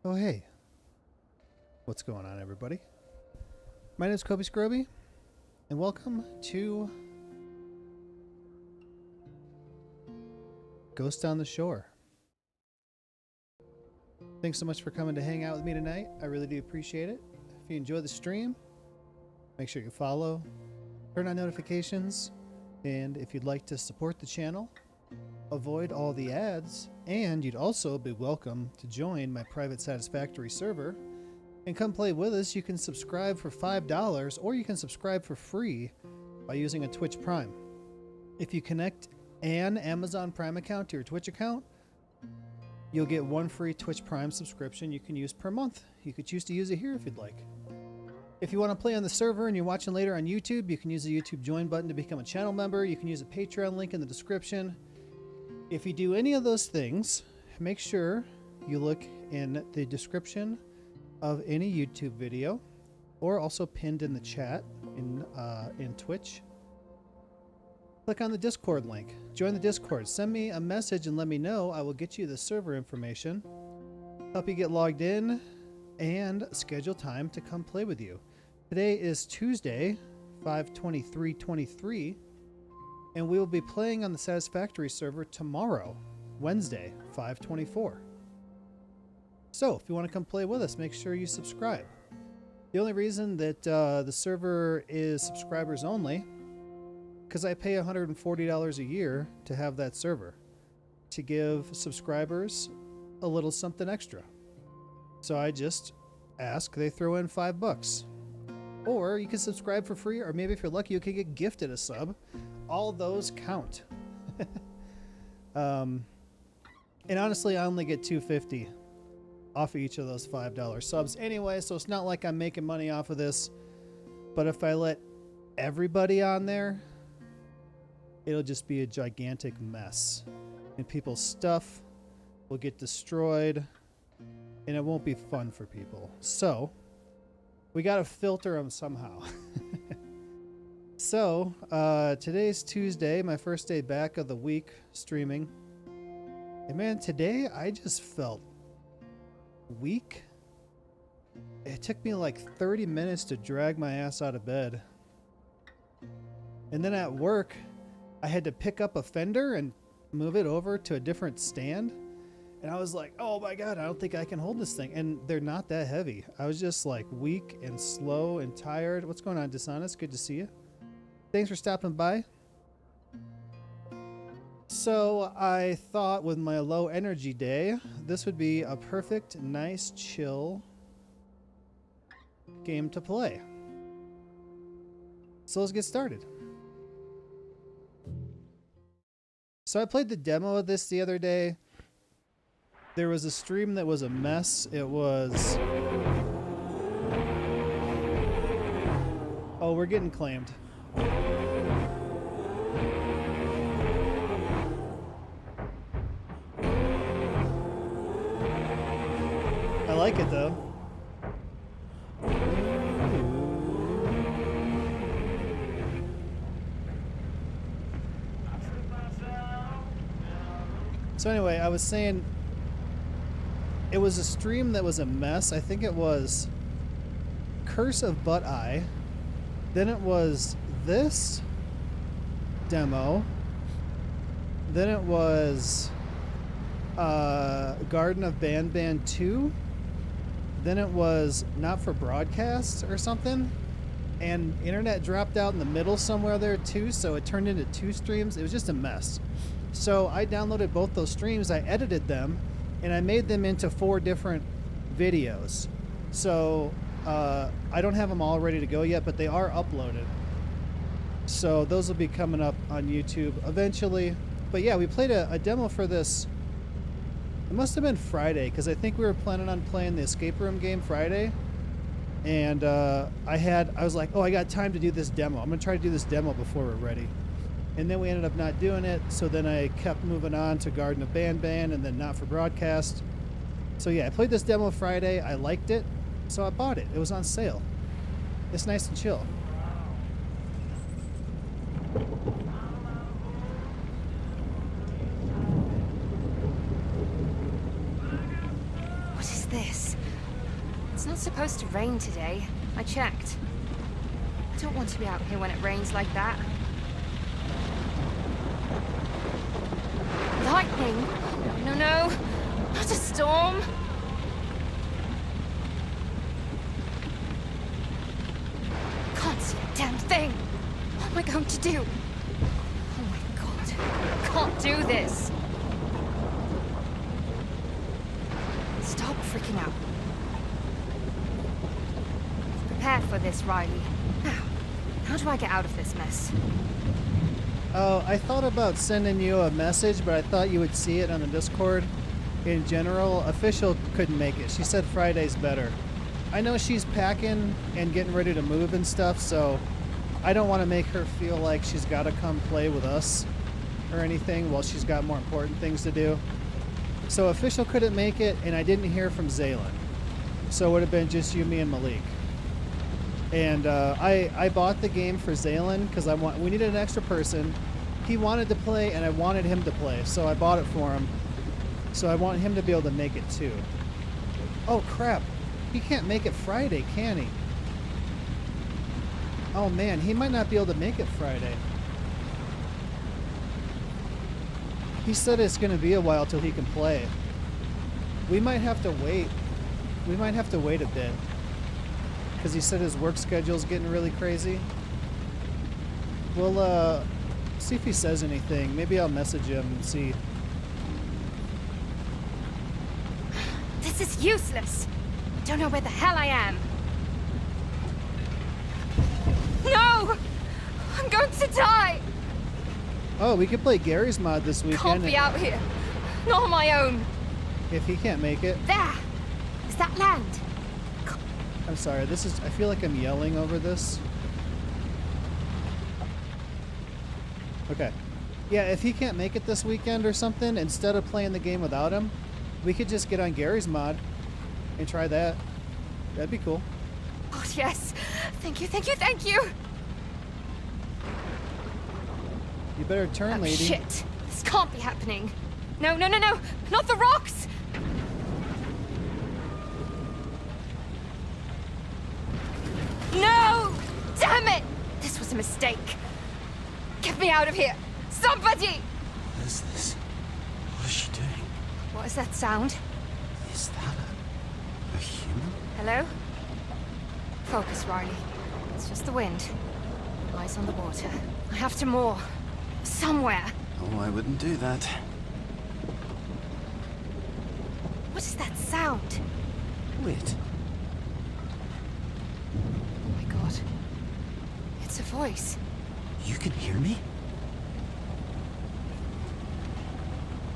Oh, hey. What's going on, everybody? My name is Kobe Scroby, and welcome to Ghost on the Shore. Thanks so much for coming to hang out with me tonight. I really do appreciate it. If you enjoy the stream, make sure you follow, turn on notifications, and if you'd like to support the channel, avoid all the ads, and you'd also be welcome to join my private Satisfactory server and come play with us. You can subscribe for $5 or you can subscribe for free by using a Twitch Prime. If you connect an Amazon Prime account to your Twitch account, you'll get one free Twitch Prime subscription you can use per month. You could choose to use it here if you'd like. If you want to play on the server and you're watching later on YouTube, you can use the YouTube join button to become a channel member. You can use a Patreon link in the description. If you do any of those things, make sure you look in the description of any YouTube video, or also pinned in the chat in Twitch. Click on the Discord link. Join the Discord. Send me a message and let me know. I will get you the server information, help you get logged in, and schedule time to come play with you. Today is Tuesday, 5/23/23, and we will be playing on the Satisfactory server tomorrow, Wednesday, 5/24. So, if you want to come play with us, make sure you subscribe. The only reason that the server is subscribers only, because I pay $140 a year to have that server, to give subscribers a little something extra. So I just ask they throw in $5. Or you can subscribe for free, or maybe if you're lucky, you can get gifted a sub. All those count. And honestly, I only get $2.50 off of each of those $5 subs anyway, so it's not like I'm making money off of this. But if I let everybody on there, it'll just be a gigantic mess, and people's stuff will get destroyed, and it won't be fun for people. So we gotta filter them somehow. So today's Tuesday, my first day back of the week streaming, and man, today I just felt weak. It took me like 30 minutes to drag my ass out of bed, and then at work I had to pick up a fender and move it over to a different stand, and I was like, oh my god, I don't think I can hold this thing. And they're not that heavy. I was just like weak and slow and tired. What's going on, Dishonest? Good to see you. Thanks for stopping by. So I thought with my low energy day, this would be a perfect, nice, chill game to play. So let's get started. So I played the demo of this the other day. There was a stream that was a mess. It was... Oh, we're getting claimed. I like it though. So anyway, I was saying it was a stream that was a mess. I think it was Curse of Butt Eye. Then it was this demo. Then it was Garden of Banban 2. Then it was Not for Broadcast or something. And internet dropped out in the middle somewhere there too, so it turned into two streams. It was just a mess. So I downloaded both those streams, I edited them, and I made them into 4 different videos. So I don't have them all ready to go yet, but they are uploaded. So those will be coming up on YouTube eventually. But yeah, we played a demo for this. It must have been Friday, because I think we were planning on playing the escape room game Friday. And I was like, oh, I got time to do this demo. I'm going to try to do this demo before we're ready. And then we ended up not doing it, so then I kept moving on to Garden of Banban and then Not for Broadcast. So yeah, I played this demo Friday, I liked it, so I bought it. It was on sale. It's nice and chill. What is this? It's not supposed to rain today. I checked. I don't want to be out here when it rains like that. Lightning? No, no. Not a storm. Can't see a damn thing. What am I going to do? Oh my god. I can't do this. Stop freaking out. Prepare for this, Riley. Now, how do I get out of this mess? Oh, I thought about sending you a message, but I thought you would see it on the Discord. In general, Official couldn't make it. She said Friday's better. I know she's packing and getting ready to move and stuff, so I don't want to make her feel like she's got to come play with us or anything while she's got more important things to do. So Official couldn't make it, and I didn't hear from Zaylin. So it would have been just you, me, and Malik. And I bought the game for Zaylin because we needed an extra person. He wanted to play, and I wanted him to play, so I bought it for him. So I want him to be able to make it too. Oh crap! He can't make it Friday, can he? Oh man, he might not be able to make it Friday. He said it's going to be a while till he can play. We might have to wait. We might have to wait a bit. Because he said his work schedule's getting really crazy. We'll see if he says anything. Maybe I'll message him and see. This is useless. I don't know where the hell I am. No! I'm going to die! Oh, we could play Gary's mod this weekend. Can't be out here. Not on my own. If he can't make it. There! Is that land? I'm sorry, I feel like I'm yelling over this. Okay. Yeah, if he can't make it this weekend or something, instead of playing the game without him, we could just get on Gary's mod and try that. That'd be cool. Oh, yes. Thank you, thank you, thank you! You better turn, Oh, lady. shit. This can't be happening. No, no, no, no! Not the rocks! No! Damn it! This was a mistake. Get me out of here! Somebody! What is this? What is she doing? What is that sound? Is that a human? Hello? Focus, Riley. It's just the wind. Eyes on the water. I have to moor. Somewhere. Oh, I wouldn't do that. What is that sound? Wait. Oh my god. It's a voice. You can hear me?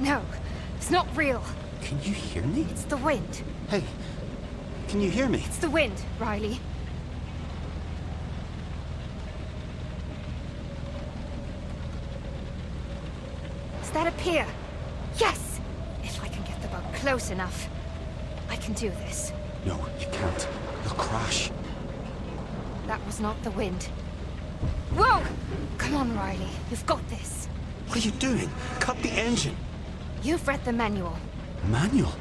No, it's not real. Can you hear me? It's the wind. Hey, can you hear me? It's the wind, Riley. Is that a pier? Yes! If I can get the boat close enough, I can do this. No, you can't. You'll crash. That was not the wind. Whoa! Come on, Riley. You've got this. What are you doing? Cut the engine. You've read the manual. Manual?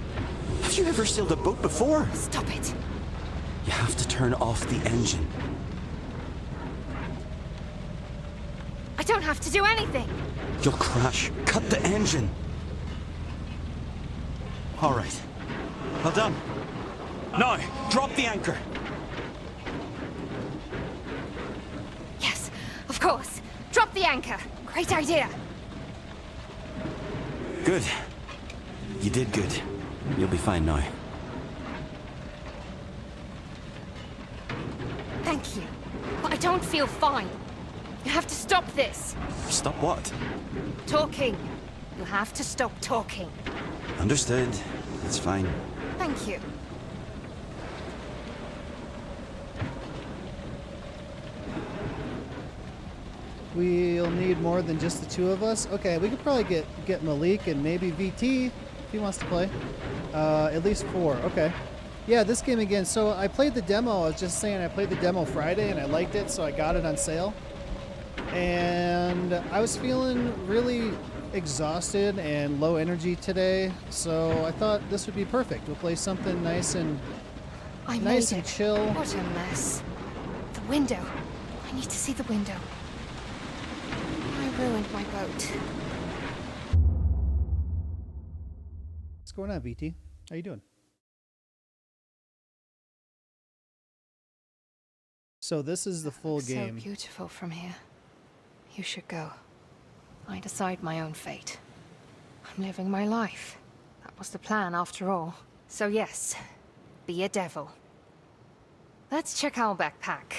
Have you ever sailed a boat before? Stop it. You have to turn off the engine. I don't have to do anything. You'll crash. Cut the engine. All right. Well done. Now, drop the anchor. Yes, of course. Drop the anchor. Great idea. Good. You did good. You'll be fine now. Thank you. But I don't feel fine. You have to stop this. Stop what? Talking. You have to stop talking. Understood. It's fine. Thank you. We'll need more than just the two of us. Okay, we could probably get Malik and maybe VT if he wants to play. At least 4. Okay. Yeah, this game again. So I played the demo. I was just saying I played the demo Friday and I liked it, so I got it on sale. And I was feeling really exhausted and low energy today, so I thought this would be perfect. We'll play something nice and I nice made and it. chill. What a mess. The window. I need to see the window. I ruined my boat. What's going on, VT? How you doing? So this is the full Looks game. so beautiful from here. You should go. I decide my own fate. I'm living my life. That was the plan after all. So yes, be a devil. Let's check our backpack.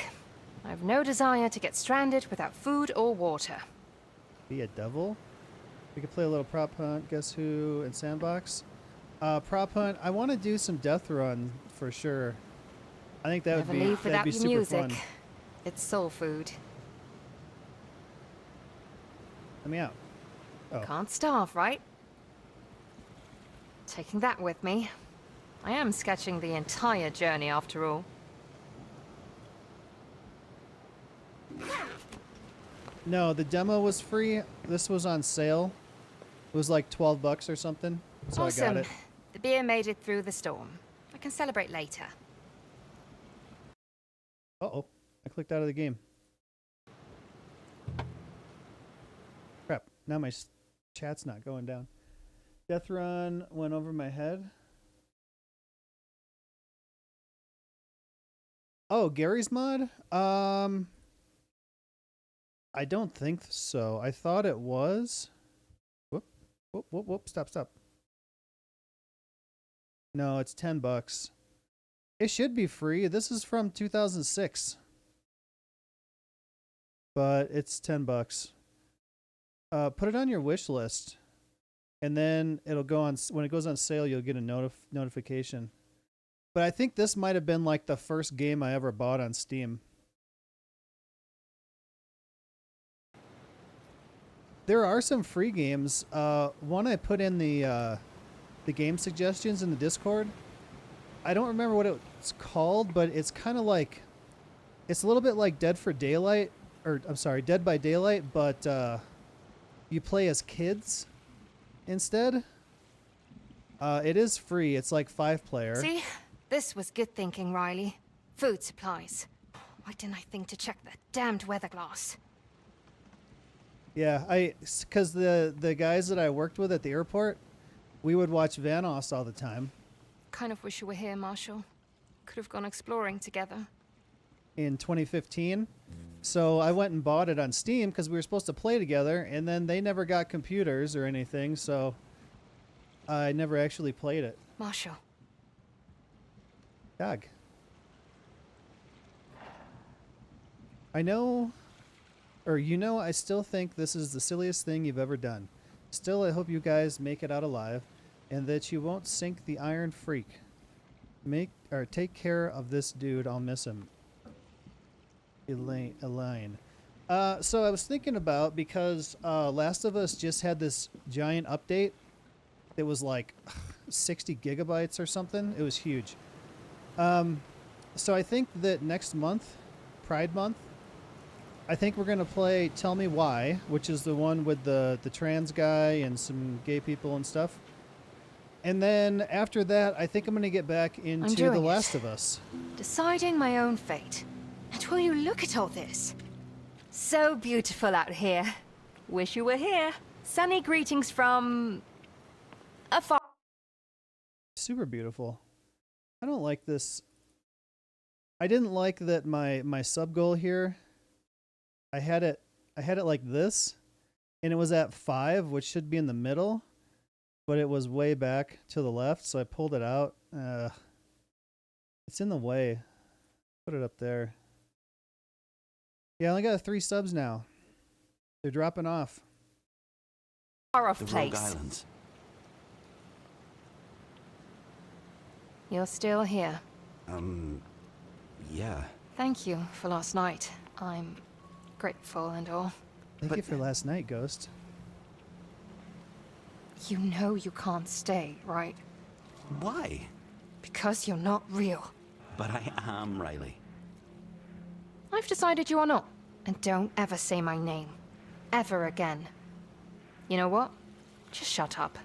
I've no desire to get stranded without food or water. Be a devil? We could play a little prop hunt, guess who, and sandbox. Prop hunt, I want to do some death run for sure. I think that Never would be, leave that'd without be your super music. fun. It's soul food. Let me out. Oh. Can't starve, right? Taking that with me. I am sketching the entire journey after all. No, the demo was free. This was on sale. It was like 12 bucks or something. So I Awesome. got it. The beer made it through the storm. I can celebrate later. Uh-oh. I clicked out of the game. Crap. Now my chat's not going down. Death run went over my head. Oh, Gary's mod? I don't think so. I thought it was. Whoop. Whoop, whoop, whoop. Stop, stop. No, it's 10 bucks. It should be free. This is from 2006. But it's 10 bucks. Put it on your wish list. And then it'll go on, when it goes on sale, you'll get a notification. But I think this might have been like the first game I ever bought on Steam. There are some free games. One I put in the game suggestions in the Discord. I don't remember what it's called, but it's kind of like, it's a little bit like Dead by Daylight, but you play as kids instead. It is free. It's like 5-player. See? This was good thinking, Riley. Food supplies. Why didn't I think to check that damned weather glass? Yeah, because the guys that I worked with at the airport, we would watch Vanoss all the time. Kind of wish you were here, Marshall. Could have gone exploring together. In 2015. So I went and bought it on Steam because we were supposed to play together, and then they never got computers or anything, so I never actually played it. Marshall. Dog. I know, or I still think this is the silliest thing you've ever done. Still, I hope you guys make it out alive, and that you won't sink the Iron Freak. Take care of this dude. I'll miss him. Elaine. So I was thinking about, because Last of Us just had this giant update. It was like 60 gigabytes or something. It was huge. So I think that next month, Pride Month, I think we're going to play Tell Me Why, which is the one with the trans guy and some gay people and stuff. And then after that, I think I'm going to get back into The Last of Us. Deciding my own fate. And will you look at all this? So beautiful out here. Wish you were here. Sunny greetings from... afar. Super beautiful. I don't like this. I didn't like that my sub goal here. I had it like this, and it was at 5, which should be in the middle, but it was way back to the left, so I pulled it out. It's in the way. Put it up there. Yeah, I only got 3 subs now. They're dropping off. Far off The Rogue place. Islands. You're still here. Yeah. Thank you for last night. I'm grateful and all. Thank you for last night, Ghost. You know you can't stay, right? Why? Because you're not real. But I am, Riley. I've decided you are not. And don't ever say my name. Ever again. You know what? Just shut up.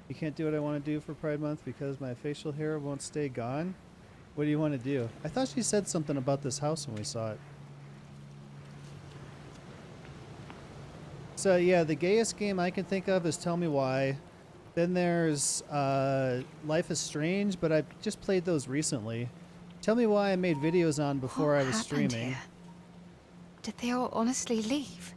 You can't do what I want to do for Pride Month because my facial hair won't stay gone? What do you want to do? I thought she said something about this house when we saw it. So yeah, the gayest game I can think of is Tell Me Why. Then there's Life is Strange, but I just played those recently. Tell Me Why I made videos on before I was happened streaming. here? Did they all honestly leave?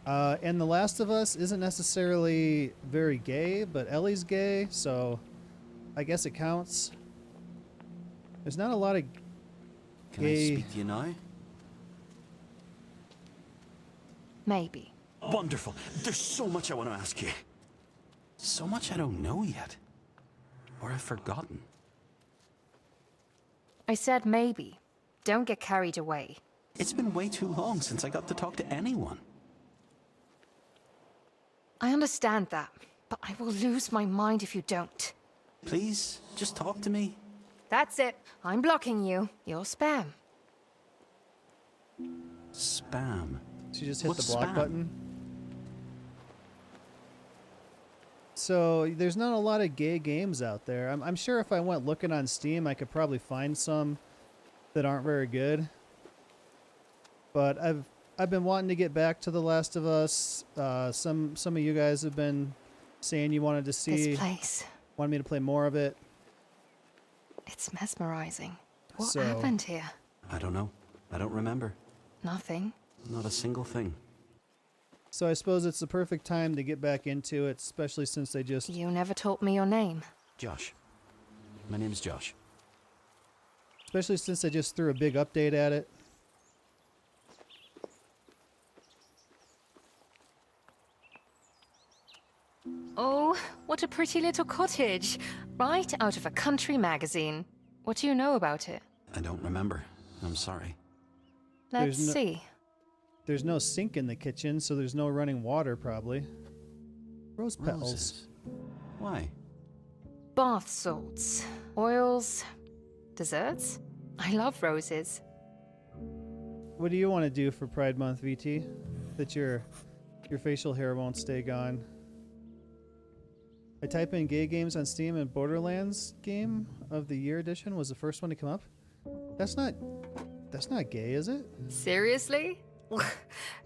And The Last of Us isn't necessarily very gay, but Ellie's gay, so I guess it counts. There's not a lot of Can I gay... speak to you now? Maybe. Wonderful. There's so much I want to ask you. So much I don't know yet. Or I've forgotten. I said maybe. Don't get carried away. It's been way too long since I got to talk to anyone. I understand that, but I will lose my mind if you don't. Please, just talk to me. That's it. I'm blocking you. You're spam. Spam. She just hit What's the block spam? button. So there's not a lot of gay games out there. I'm sure if I went looking on Steam, I could probably find some that aren't very good. But I've been wanting to get back to The Last of Us. Some of you guys have been saying you wanted to see, This place. wanted me to play more of it. It's mesmerizing. What So- happened here? I don't know. I don't remember. Nothing. Not a single thing. So I suppose it's the perfect time to get back into it, especially since they just... You never taught me your name. Josh. My name's Josh. Especially since they just threw a big update at it. Oh, what a pretty little cottage. Right out of a country magazine. What do you know about it? I don't remember. I'm sorry. Let's There's no- see. There's no sink in the kitchen, so there's no running water, probably. Rose petals. Roses. Why? Bath salts, oils, desserts. I love roses. What do you want to do for Pride Month, VT? That your facial hair won't stay gone. I type in gay games on Steam and Borderlands Game of the Year edition was the first one to come up. That's not gay, is it? Seriously?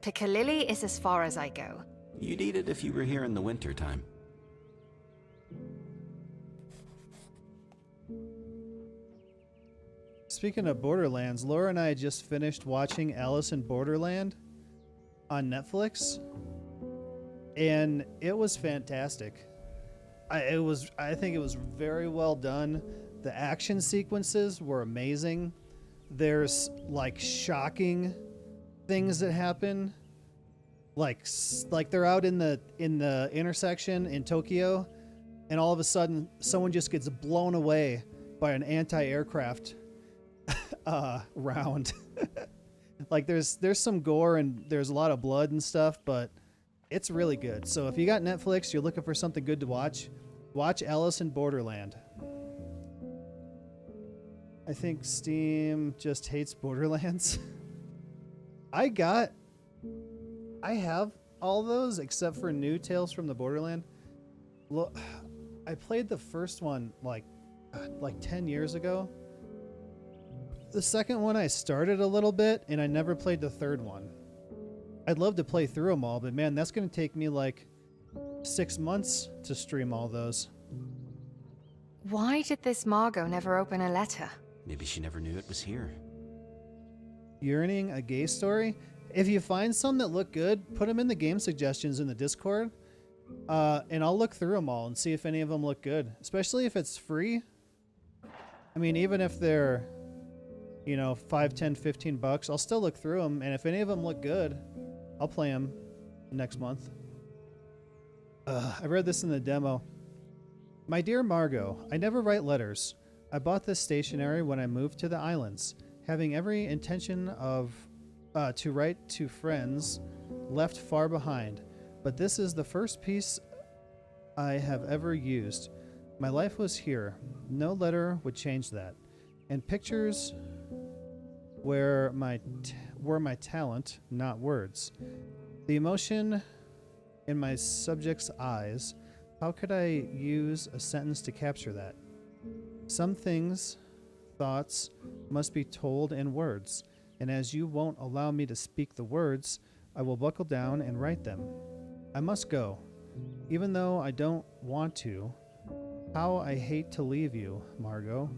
Piccalilli is as far as I go. You'd eat it if you were here in the winter time. Speaking of Borderlands, Laura and I just finished watching Alice in Borderland on Netflix, and it was fantastic. I think it was very well done. The action sequences were amazing. There's like shocking things that happen, like they're out in the intersection in Tokyo, and all of a sudden someone just gets blown away by an anti-aircraft round. Like there's some gore and there's a lot of blood and stuff, but it's really good. So if you got Netflix, you're looking for something good to watch Alice in Borderland. I think Steam just hates Borderlands. I have all those except for New Tales from the Borderland. Look, I played the first one like 10 years ago. The second one I started a little bit, and I never played the third one. I'd love to play through them all, but man, that's going to take me like 6 months to stream all those. Why did this Margot never open a letter? Maybe she never knew it was here. Yearning a gay story? If you find some that look good, put them in the game suggestions in the Discord, and I'll look through them all and see if any of them look good, especially if it's free. I mean, even if they're, $5, $10, $15, I'll still look through them, and if any of them look good, I'll play them next month. I read this in the demo. My dear Margot, I never write letters. I bought this stationery when I moved to the islands, having every intention of to write to friends left far behind, but this is the first piece I have ever used. My life was here. No letter would change that. And pictures where were my talent, not words. The emotion in my subject's eyes, how could I use a sentence to capture that? Some things, thoughts, must be told in words, and as you won't allow me to speak the words, I will buckle down and write them. I must go, even though I don't want to. How I hate to leave you, Margot.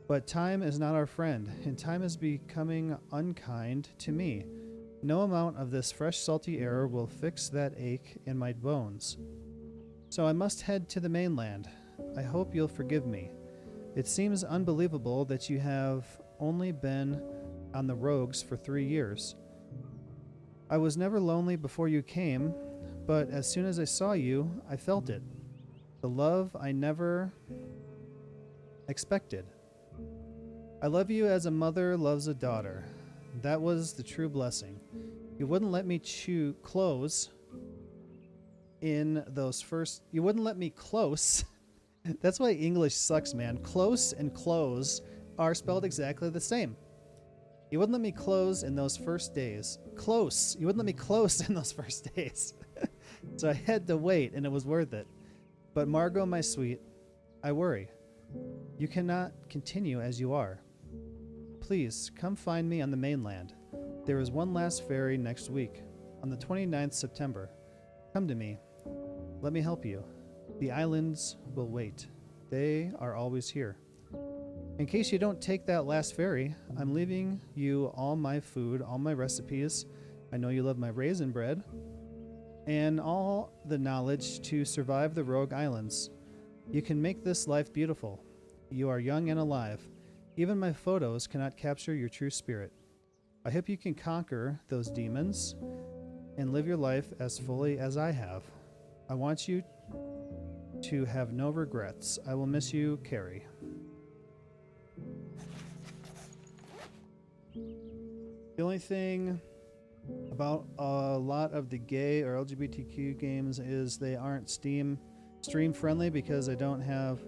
But time is not our friend, and time is becoming unkind to me. No amount of this fresh salty air will fix that ache in my bones. So I must head to the mainland. I hope you'll forgive me. It seems unbelievable that you have only been on the rogues for 3 years. I was never lonely before you came, but as soon as I saw you, I felt it. The love I never expected. I love you as a mother loves a daughter. That was the true blessing. You wouldn't let me close in those first... You wouldn't let me close. That's why English sucks, man. Close and close are spelled exactly the same. You wouldn't let me close in those first days. Close. You wouldn't let me close in those first days. So I had to wait, and it was worth it. But Margot, my sweet, I worry. You cannot continue as you are. Please, come find me on the mainland. There is one last ferry next week, on the 29th September. Come to me. Let me help you. The islands will wait. They are always here. In case you don't take that last ferry, I'm leaving you all my food, all my recipes. I know you love my raisin bread. And all the knowledge to survive the rogue islands. You can make this life beautiful. You are young and alive. Even my photos cannot capture your true spirit. I hope you can conquer those demons and live your life as fully as I have. I want you to have no regrets. I will miss you, Carrie. The only thing about a lot of the gay or LGBTQ games is they aren't stream friendly because I don't have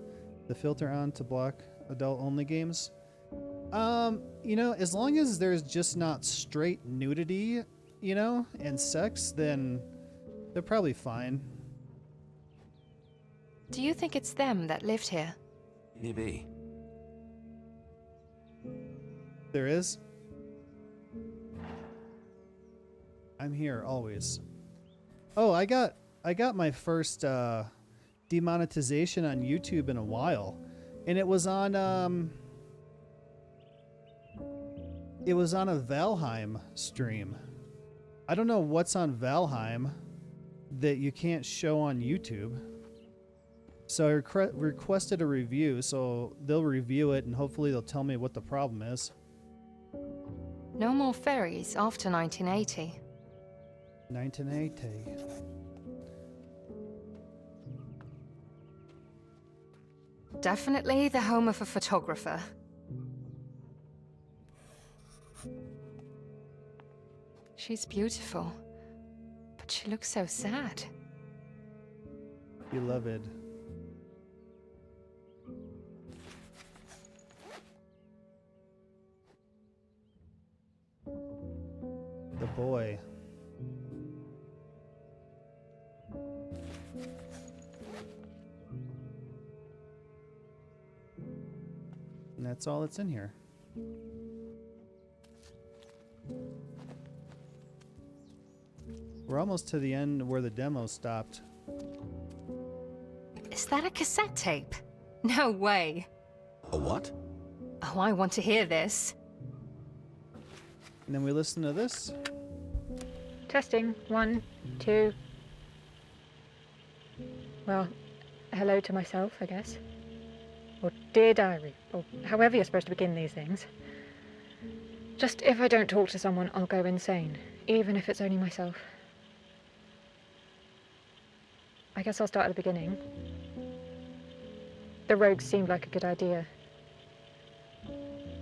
the filter on to block adult only games. You know, as long as there's just not straight nudity, you know, and sex, then they're probably fine. Do you think it's them that lived here? Maybe. There is. I'm here always. Oh, I got my first demonetization on YouTube in a while, and it was on a Valheim stream. I don't know what's on Valheim that you can't show on YouTube. So I requested a review, so they'll review it and hopefully they'll tell me what the problem is. No more ferries after 1980. 1980. Definitely the home of a photographer. She's beautiful, but she looks so sad. Beloved. The boy. And that's all that's in here. We're almost to the end where the demo stopped. Is that a cassette tape? No way. A what? Oh, I want to hear this. And then we listen to this. Testing. 1, 2. Well, hello to myself, I guess. Or dear diary, or however you're supposed to begin these things. Just if I don't talk to someone, I'll go insane, even if it's only myself. I guess I'll start at the beginning. The rogues seemed like a good idea.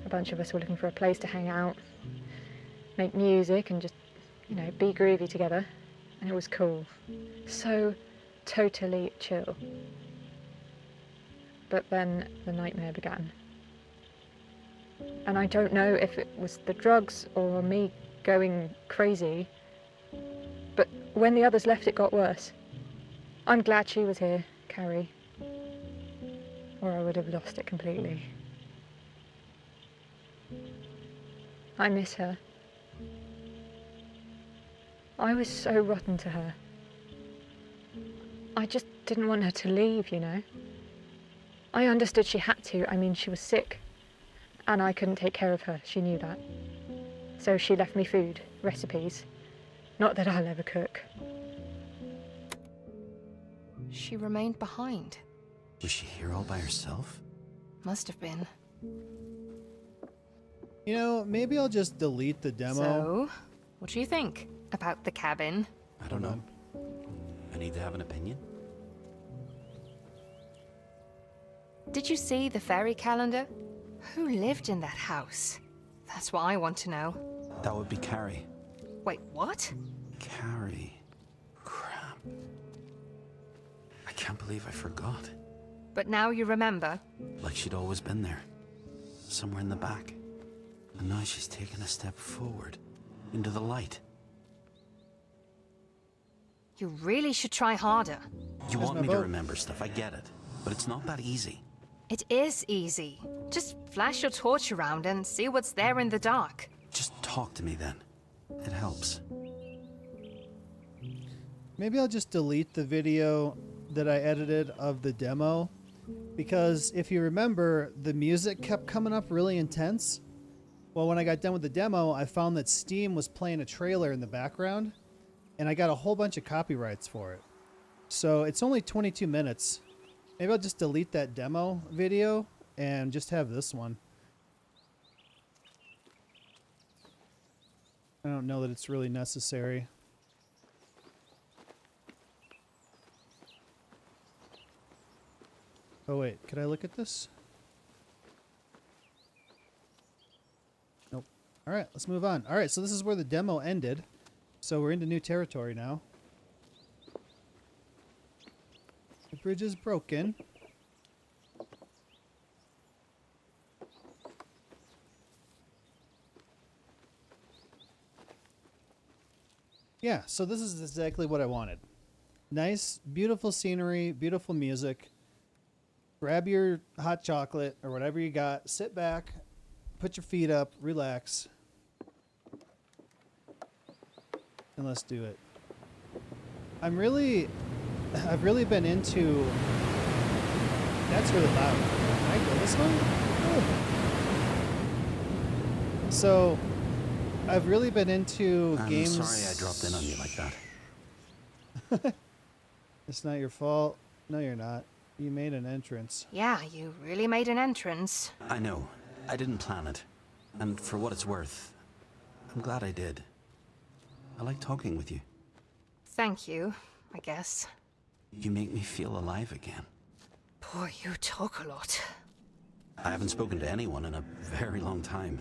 A bunch of us were looking for a place to hang out, make music and just, you know, be groovy together. And it was cool. So totally chill. But then the nightmare began. And I don't know if it was the drugs or me going crazy, but when the others left, it got worse. I'm glad she was here, Carrie, or I would have lost it completely. I miss her. I was so rotten to her. I just didn't want her to leave, you know. I understood she had to. I mean, she was sick, and I couldn't take care of her. She knew that. So she left me food, recipes. Not that I'll ever cook. She remained behind. Was she here all by herself? Must have been. You know, maybe I'll just delete the demo. So, what do you think about the cabin? I don't know. I need to have an opinion. Did you see the fairy calendar? Who lived in that house? That's what I want to know. That would be Carrie. Wait, what? Carrie. Crap. I can't believe I forgot. But now you remember? Like she'd always been there. Somewhere in the back. And now she's taken a step forward. Into the light. You really should try harder. You Where's want my me boat? to remember stuff, I get it. But it's not that easy. It is easy. Just flash your torch around and see what's there in the dark. Just talk to me then. It helps. Maybe I'll just delete the video that I edited of the demo, because if you remember, the music kept coming up really intense. Well, when I got done with the demo, I found that Steam was playing a trailer in the background, and I got a whole bunch of copyrights for it. So it's only 22 minutes. Maybe I'll just delete that demo video and just have this one. I don't know that it's really necessary. Oh wait, could I look at this? Nope. Alright, let's move on. Alright, so this is where the demo ended. So we're into new territory now. The bridge is broken. Yeah, so this is exactly what I wanted. Nice, beautiful scenery, beautiful music. Grab your hot chocolate or whatever you got, sit back, put your feet up, relax, and let's do it. I've really been into... That's really loud. Can I go this way? Oh. So, I've really been into games... I'm sorry I dropped in on you like that. It's not your fault. No, you're not. You made an entrance. Yeah, you really made an entrance. I know. I didn't plan it. And for what it's worth, I'm glad I did. I like talking with you. Thank you, I guess. You make me feel alive again. Boy, you talk a lot. I haven't spoken to anyone in a very long time.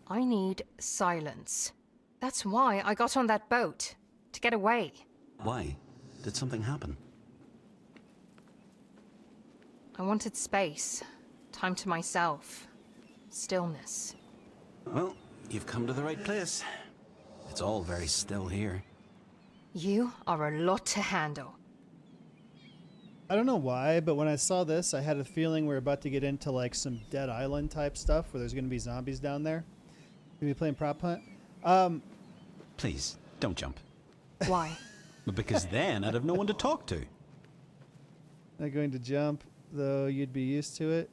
I need silence. That's why I got on that boat. To get away. Why? Did something happen? I wanted space. Time to myself. Stillness. Well, you've come to the right place. It's all very still here. You are a lot to handle. I don't know why, but when I saw this, I had a feeling we're about to get into like some Dead Island type stuff where there's going to be zombies down there. Gonna be playing prop hunt. Please, don't jump. Why? Because then I'd have no one to talk to. Not going to jump, though you'd be used to it.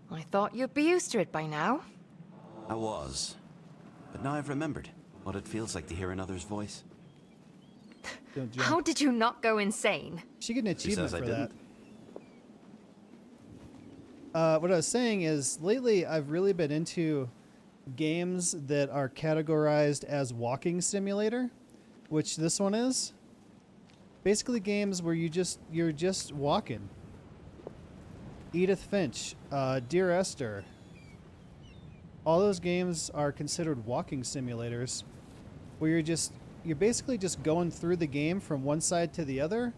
I thought you'd be used to it by now. I was. But now I've remembered what it feels like to hear another's voice. Don't jump. How did you not go insane? She get an She achievement says for I that. didn't. What I was saying is, lately I've really been into games that are categorized as walking simulator, which this one is. Basically games where you're just walking. Edith Finch, Dear Esther. All those games are considered walking simulators where you're basically just going through the game from one side to the other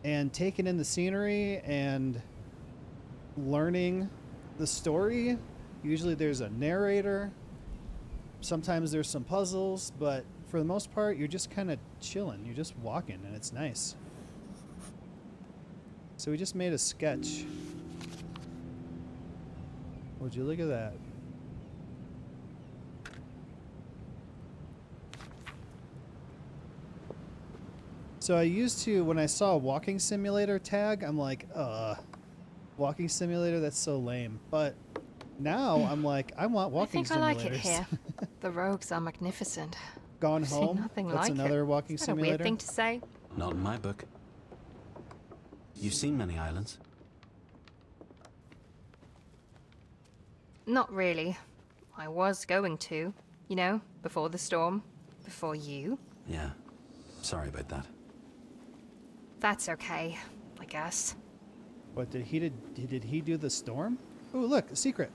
and taking in the scenery and learning the story. Usually there's a narrator. Sometimes there's some puzzles, but for the most part, you're just kind of chilling. You're just walking, and it's nice. So we just made a sketch. Would you look at that? So I used to, when I saw a walking simulator tag, I'm like, walking simulator, that's so lame. But now I'm like, I want walking simulators. I think I like it here. The rogues are magnificent. Gone I've seen Home, nothing that's like another it. walking Is that simulator. a weird thing to say? Not in my book. You've seen many islands? Not really. I was going to, you know, before the storm, before you. Yeah. Sorry about that. That's okay, I guess. What did he do the storm? Ooh, look, a secret.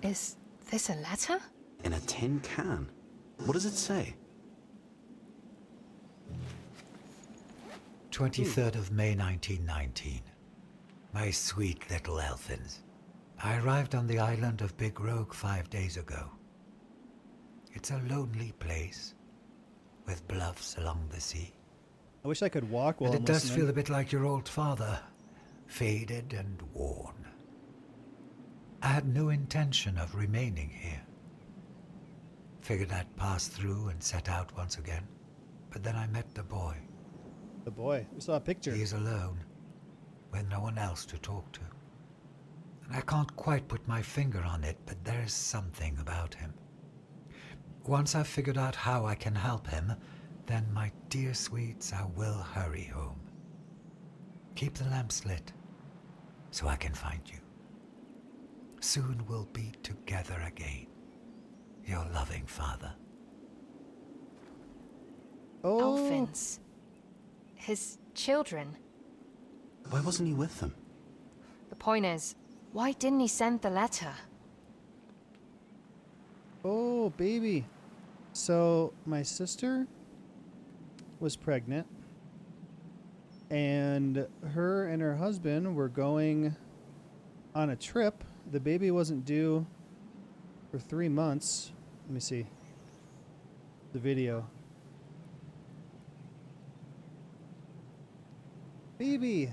Is this a letter? In a tin can? What does it say? 23rd of May 1919. My sweet little elfins. I arrived on the island of Big Rogue 5 days ago. It's a lonely place, with bluffs along the sea. I wish I could walk while And I'm it does listening. feel a bit like your old father, faded and worn. I had no intention of remaining here. Figured I'd pass through and set out once again, but then I met the boy. The boy. We saw a picture. He is alone, with no one else to talk to. And I can't quite put my finger on it, but there's something about him. Once I've figured out how I can help him, then, my dear sweets, I will hurry home. Keep the lamps lit, so I can find you. Soon we'll be together again. Your loving father. Oh, Elfins. His children. Why wasn't he with them? The point is, why didn't he send the letter? oh, baby. So my sister was pregnant, and her husband were going on a trip. The baby wasn't due for 3 months. Let me see the video. Baby.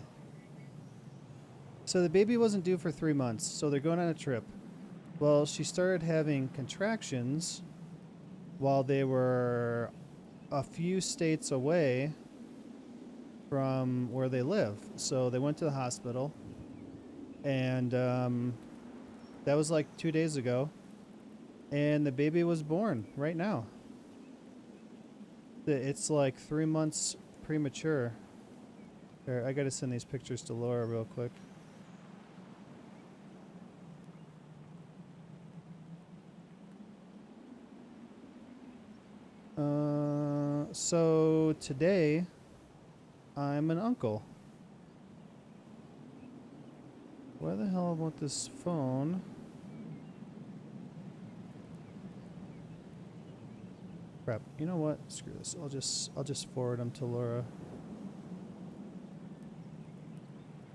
So the baby wasn't due for 3 months, so they're going on a trip. Well, she started having contractions while they were a few states away from where they live. So they went to the hospital, and that was like 2 days ago, and the baby was born right now. It's like 3 months premature. Here, I gotta send these pictures to Laura real quick. So today, I'm an uncle. Why the hell I want this phone? Crap. You know what? Screw this. I'll just forward them to Laura.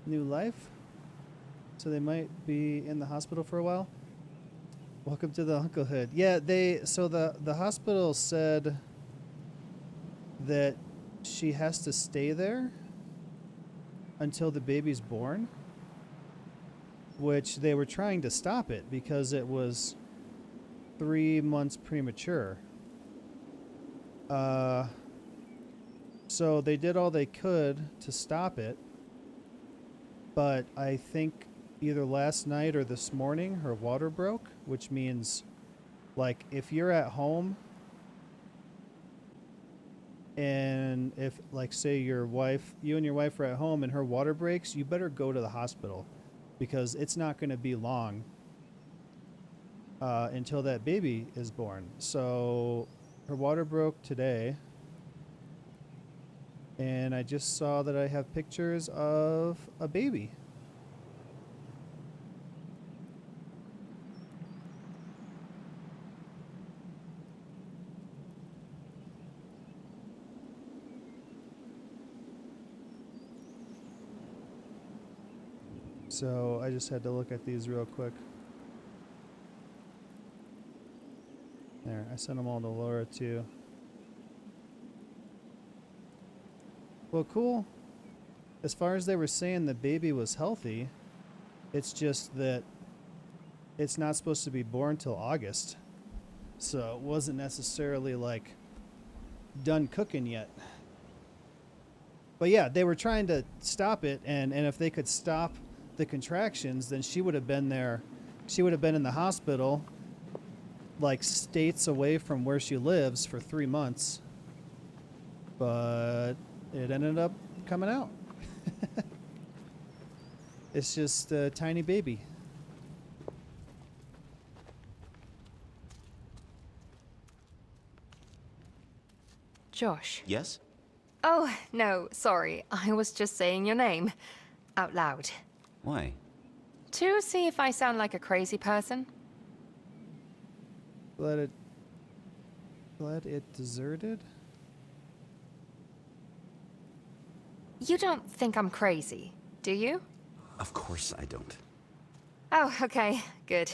New life? So they might be in the hospital for a while? Welcome to the unclehood. Yeah, the hospital said that she has to stay there until the baby's born, which they were trying to stop it because it was 3 months premature. So they did all they could to stop it, but I think either last night or this morning her water broke, which means, like, if you're at home and if, like, say you and your wife are at home and her water breaks, you better go to the hospital, because it's not going to be long until that baby is born. So her water broke today, and I just saw that I have pictures of a baby. So I just had to look at these real quick. There, I sent them all to Laura too. Well, cool. As far as they were saying the baby was healthy, it's just that it's not supposed to be born till August. So it wasn't necessarily like done cooking yet. But yeah, they were trying to stop it, and if they could stop the contractions, then she would have been there. She would have been in the hospital, like states away from where she lives for 3 months. But it ended up coming out. It's just a tiny baby. Josh. Yes? Oh, no, sorry. I was just saying your name. Out loud. Why? To see if I sound like a crazy person. Glad it deserted. You don't think I'm crazy, do you? Of course I don't. Oh, okay. Good.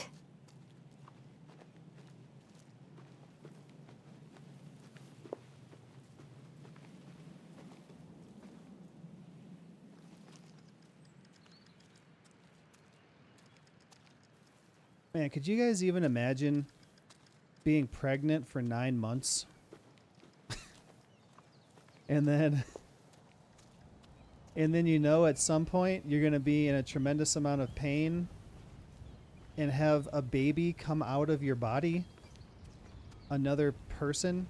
Man, could you guys even imagine being pregnant for 9 months? and then you know at some point you're going to be in a tremendous amount of pain and have a baby come out of your body, another person.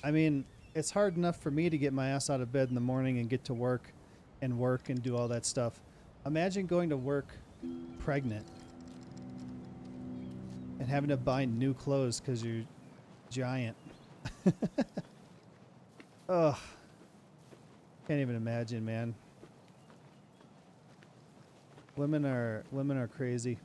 I mean, it's hard enough for me to get my ass out of bed in the morning and get to work and do all that stuff. Imagine going to work pregnant and having to buy new clothes because you're giant. Ugh. Can't even imagine, man. Women are crazy.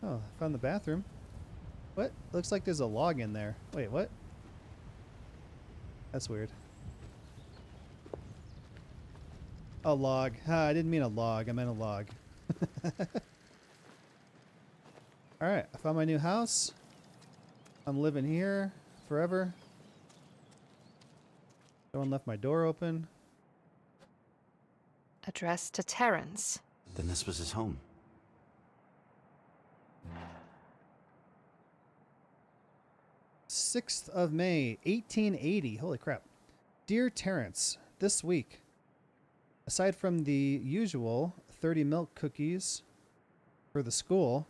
Oh, I found the bathroom. What? Looks like there's a log in there. Wait, what? That's weird. A log. I didn't mean a log. I meant a log. Alright, I found my new house. I'm living here forever. No one left my door open. Addressed to Terrence. Then this was his home. 6th of May, 1880. Holy crap. Dear Terrence, this week, aside from the usual 30 milk cookies for the school,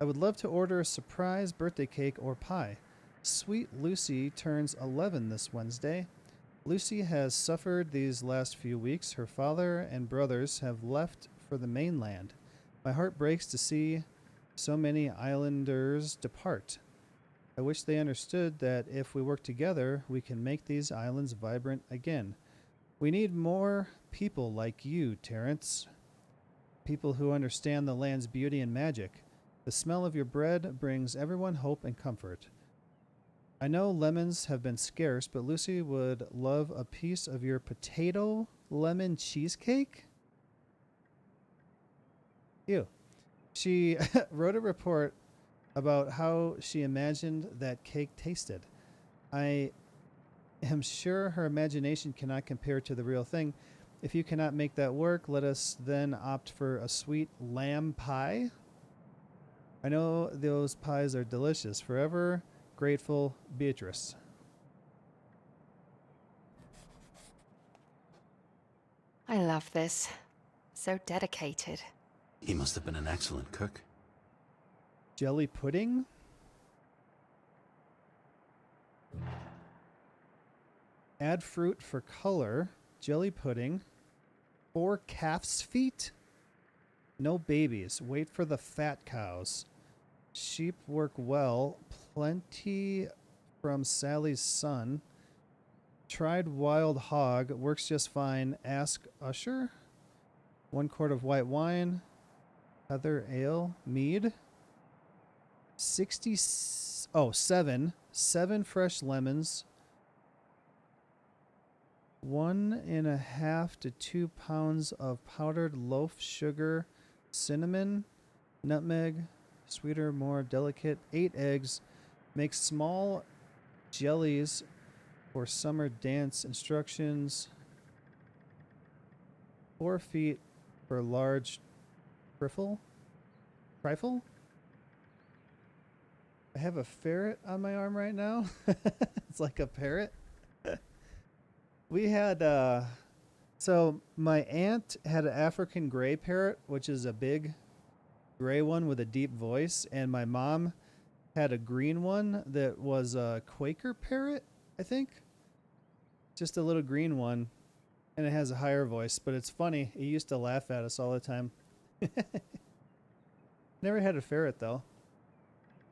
I would love to order a surprise birthday cake or pie. Sweet Lucy turns 11 this Wednesday. Lucy has suffered these last few weeks. Her father and brothers have left for the mainland. My heart breaks to see so many islanders depart. I wish they understood that if we work together, we can make these islands vibrant again. We need more people like you, Terrence. People who understand the land's beauty and magic. The smell of your bread brings everyone hope and comfort. I know lemons have been scarce, but Lucy would love a piece of your potato lemon cheesecake? Ew. She wrote a report about how she imagined that cake tasted. I am sure her imagination cannot compare to the real thing. If you cannot make that work, let us then opt for a sweet lamb pie. I know those pies are delicious. Forever grateful, Beatrice. I love this. So dedicated. He must have been an excellent cook. Jelly pudding? Add fruit for color. Jelly pudding. 4 calf's feet? No babies. Wait for the fat cows. Sheep work well. Plenty from Sally's son. Tried wild hog. Works just fine. Ask Usher. 1 quart of white wine. Heather ale. Mead. 7 fresh lemons, 1.5 to 2 pounds of powdered loaf sugar, cinnamon, nutmeg, sweeter, more delicate, 8 eggs. Make small jellies for summer dance instructions. 4 feet for large trifle. Trifle? I have a ferret on my arm right now. It's like a parrot. We had so my aunt had an African gray parrot, which is a big gray one with a deep voice, and my mom had a green one that was a Quaker parrot, I think. Just a little green one, and it has a higher voice, but it's funny. It used to laugh at us all the time. Never had a ferret though.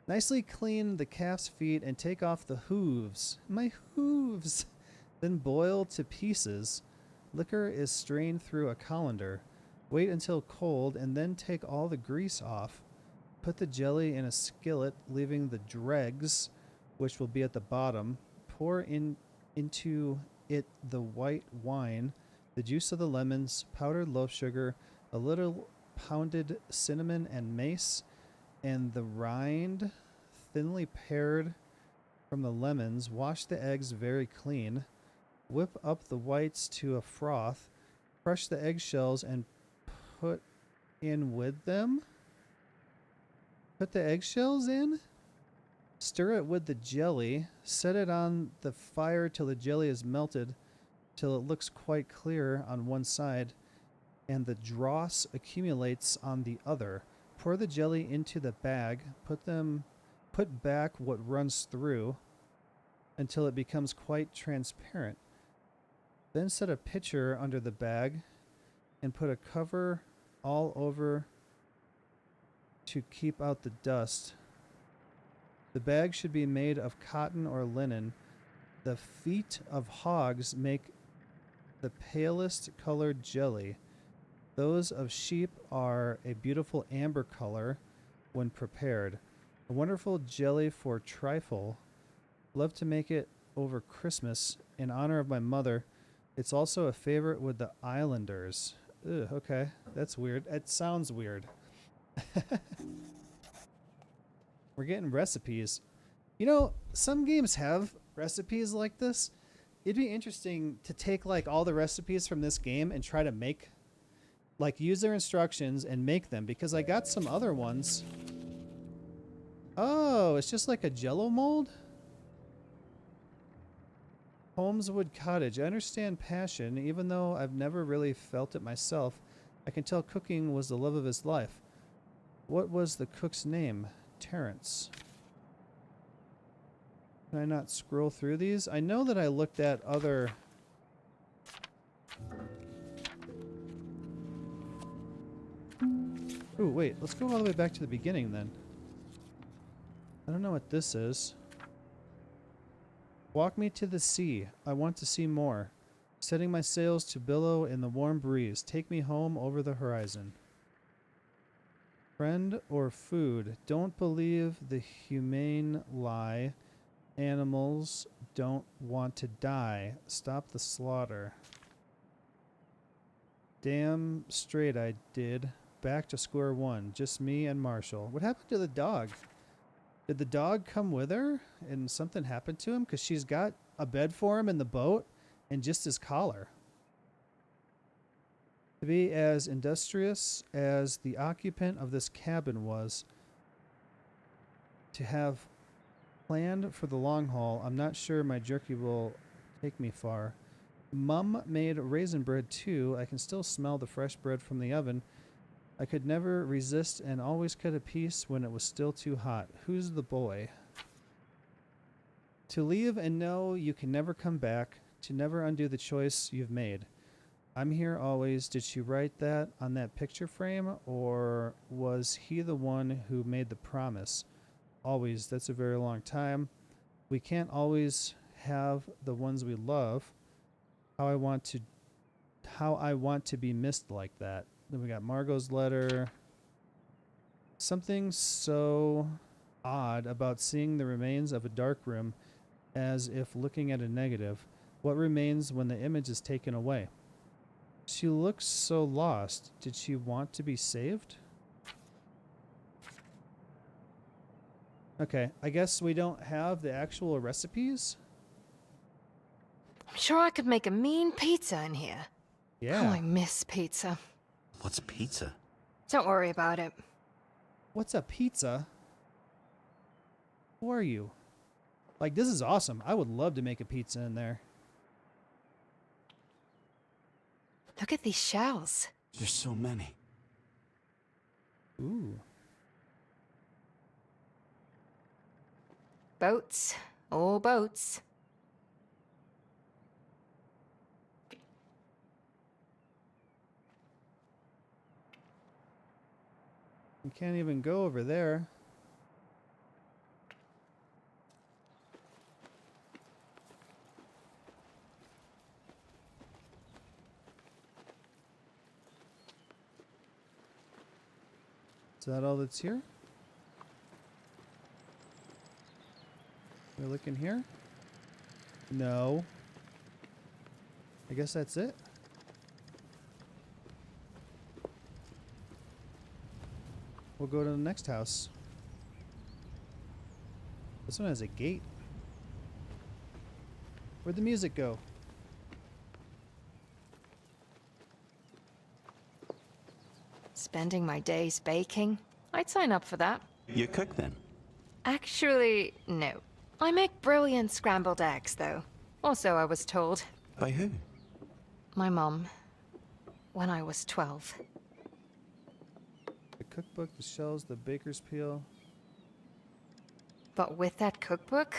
Nicely clean the calf's feet and take off the hooves. My hooves! Then boil to pieces. Liquor is strained through a colander. Wait until cold and then take all the grease off. Put the jelly in a skillet, leaving the dregs, which will be at the bottom. Pour into it the white wine, the juice of the lemons, powdered loaf sugar, a little pounded cinnamon and mace, and the rind thinly pared from the lemons. Wash the eggs very clean. Whip up the whites to a froth. Crush the eggshells and put in with them. Put the eggshells in. Stir it with the jelly. Set it on the fire till the jelly is melted, till it looks quite clear on one side and the dross accumulates on the other. Pour the jelly into the bag. Put back what runs through until it becomes quite transparent. Then set a pitcher under the bag and put a cover all over to keep out the dust. The bag should be made of cotton or linen. The feet of hogs make the palest colored jelly. Those of sheep are a beautiful amber color when prepared. A wonderful jelly for trifle. Love to make it over Christmas in honor of my mother. It's also a favorite with the islanders. Ugh, okay, that's weird. It sounds weird. We're getting recipes. You know, some games have recipes like this. It'd be interesting to take like all the recipes from this game and try to make, like, use their instructions and make them, because I got some other ones. Oh, it's just like a Jello mold? Holmeswood Cottage. I understand passion, even though I've never really felt it myself. I can tell cooking was the love of his life. What was the cook's name? Terrence. Can I not scroll through these? I know that I looked at other... Ooh, wait. Let's go all the way back to the beginning then. I don't know what this is. Walk me to the sea. I want to see more. Setting my sails to billow in the warm breeze. Take me home over the horizon. Friend or food. Don't believe the humane lie. Animals don't want to die. Stop the slaughter. Damn straight I did. Back to square one. Just me and Marshall. What happened to the dog? Did the dog come with her and something happened to him? Because she's got a bed for him in the boat and just his collar. To be as industrious as the occupant of this cabin was, to have planned for the long haul, I'm not sure my jerky will take me far. Mum made raisin bread too. I can still smell the fresh bread from the oven. I could never resist and always cut a piece when it was still too hot. Who's the boy? To leave and know you can never come back, to never undo the choice you've made. I'm here always. Did she write that on that picture frame, or was he the one who made the promise? Always. That's a very long time. We can't always have the ones we love. How I want to be missed like that. Then we got Margot's letter. Something so odd about seeing the remains of a dark room as if looking at a negative. What remains when the image is taken away? She looks so lost. Did she want to be saved? Okay, I guess we don't have the actual recipes. I'm sure I could make a mean pizza in here. Yeah. Oh, I miss pizza. What's pizza? Don't worry about it. What's a pizza? Who are you? Like, this is awesome. I would love to make a pizza in there. Look at these shells. There's so many. Ooh. Boats. All boats. You can't even go over there. Is that all that's here? We're looking here? No. I guess that's it. We'll go to the next house. This one has a gate. Where'd the music go? Spending my days baking? I'd sign up for that. You cook then? Actually, no. I make brilliant scrambled eggs, though. Also, I was told. By who? My mom. When I was 12. The cookbook, the shells, the baker's peel. But with that cookbook,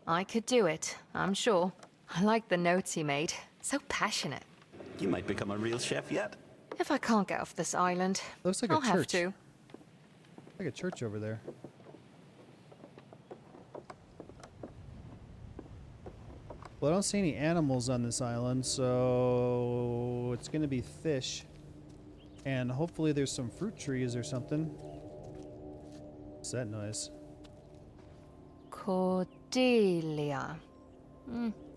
I could do it, I'm sure. I like the notes he made. So passionate. You might become a real chef yet. If I can't get off this island, Looks like a I'll have church. to. Like a church over there. Well, I don't see any animals on this island, so it's going to be fish. And hopefully there's some fruit trees or something. What's that noise? Cordelia.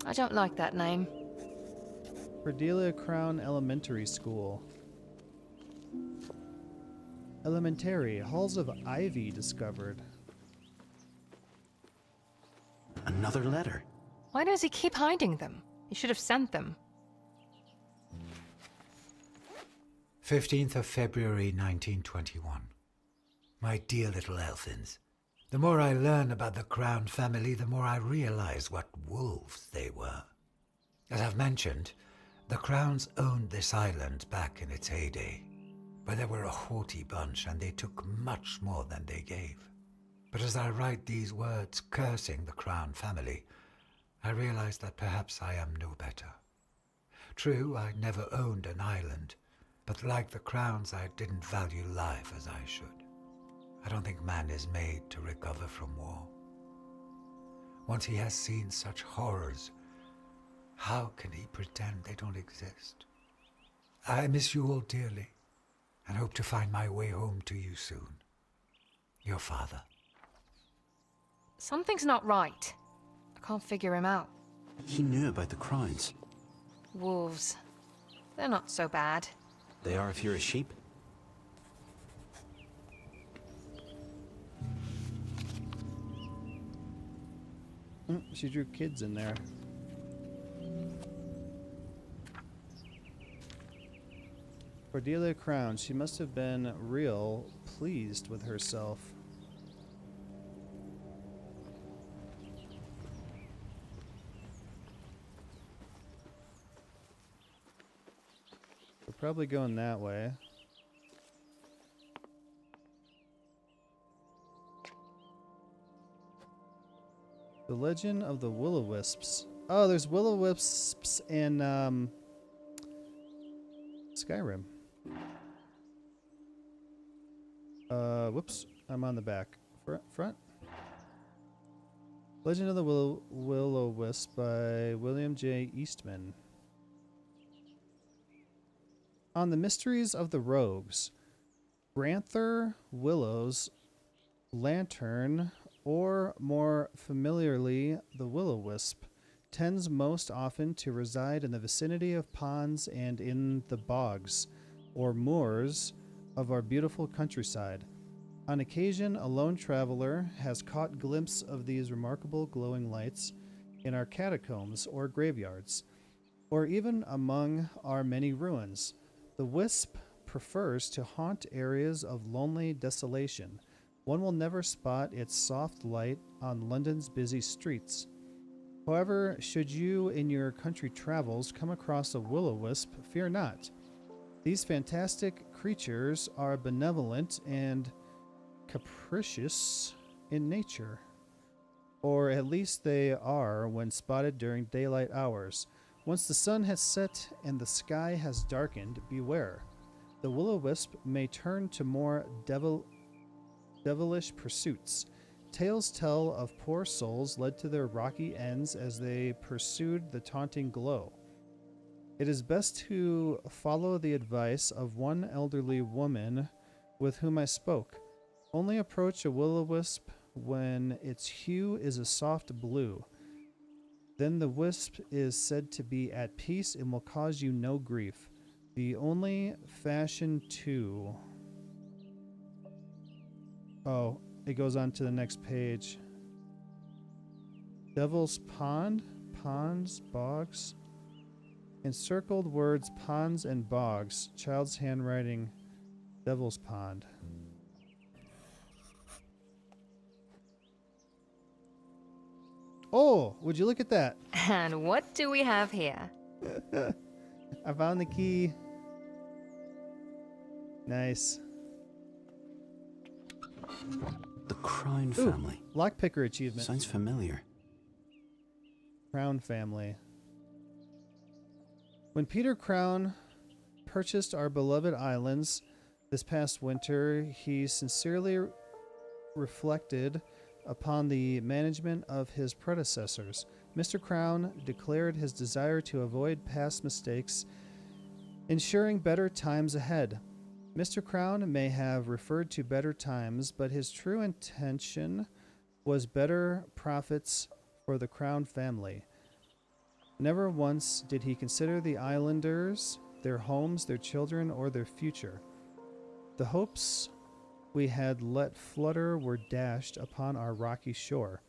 I don't like that name. Cordelia Crown Elementary School. Elementary. Halls of Ivy discovered. Another letter. Why does he keep hiding them? He should have sent them. 15th of February 1921. My dear little Elfins, the more I learn about the Crown family, the more I realize what wolves they were. As I've mentioned, the Crowns owned this island back in its heyday, but they were a haughty bunch and they took much more than they gave. But as I write these words cursing the Crown family, I realize that perhaps I am no better. True, I never owned an island, but like the Crowns, I didn't value life as I should. I don't think man is made to recover from war. Once he has seen such horrors, how can he pretend they don't exist? I miss you all dearly, and hope to find my way home to you soon. Your father. Something's not right. I can't figure him out. He knew about the crowns. Wolves. They're not so bad. They are if you're a sheep. She drew kids in there. Cordelia Crown. She must have been real pleased with herself. We're probably going that way. The Legend of the Will-O-Wisps. Oh, there's Will-O-Wisps in Skyrim. Whoops. I'm on the back. Front. Legend of the Will-O-Wisp by William J. Eastman. On the Mysteries of the Rogues. Granther Willow's lantern or more familiarly, the will-o-wisp, tends most often to reside in the vicinity of ponds and in the bogs, or moors, of our beautiful countryside. On occasion, a lone traveler has caught glimpse of these remarkable glowing lights in our catacombs or graveyards, or even among our many ruins. The wisp prefers to haunt areas of lonely desolation. One will never spot its soft light on London's busy streets. However, should you in your country travels come across a will-o-wisp, fear not. These fantastic creatures are benevolent and capricious in nature, or at least they are when spotted during daylight hours. Once the sun has set and the sky has darkened, beware. The will-o-wisp may turn to more devilish pursuits. Tales tell of poor souls led to their rocky ends as they pursued the taunting glow. It is best to follow the advice of one elderly woman with whom I spoke. Only approach a will-o-wisp when its hue is a soft blue. Then the wisp is said to be at peace and will cause you no grief. The only fashion to... Oh, it goes on to the next page. Devil's Pond, ponds, bogs. Encircled words, ponds and bogs. Child's handwriting, Devil's Pond. Oh, would you look at that? And what do we have here? I found the key. Nice. The Crown Ooh, family. lockpicker achievement. Sounds familiar. Crown family. When Peter Crown purchased our beloved islands this past winter, he sincerely reflected upon the management of his predecessors. Mr. Crown declared his desire to avoid past mistakes, ensuring better times ahead. Mr. Crown may have referred to better times, but his true intention was better profits for the Crown family. Never once did he consider the islanders, their homes, their children, or their future. The hopes we had let flutter were dashed upon our rocky shore.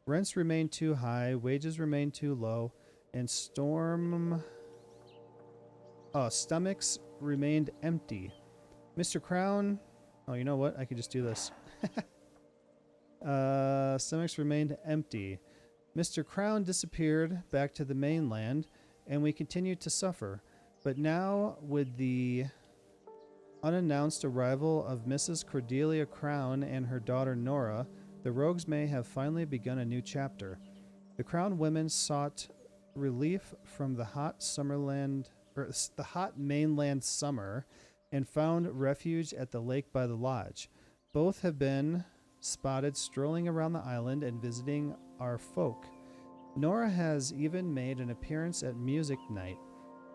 Rents remained too high, wages remained too low, and stomachs remained empty. Mr. Crown... Oh, you know what? I could just do this. Stomachs remained empty. Mr. Crown disappeared back to the mainland, and we continued to suffer. But now, with the unannounced arrival of Mrs. Cordelia Crown and her daughter Nora, the rogues may have finally begun a new chapter. The Crown women sought relief from the hot mainland summer, and found refuge at the lake by the lodge. Both have been spotted strolling around the island and visiting our folk. Nora has even made an appearance at music night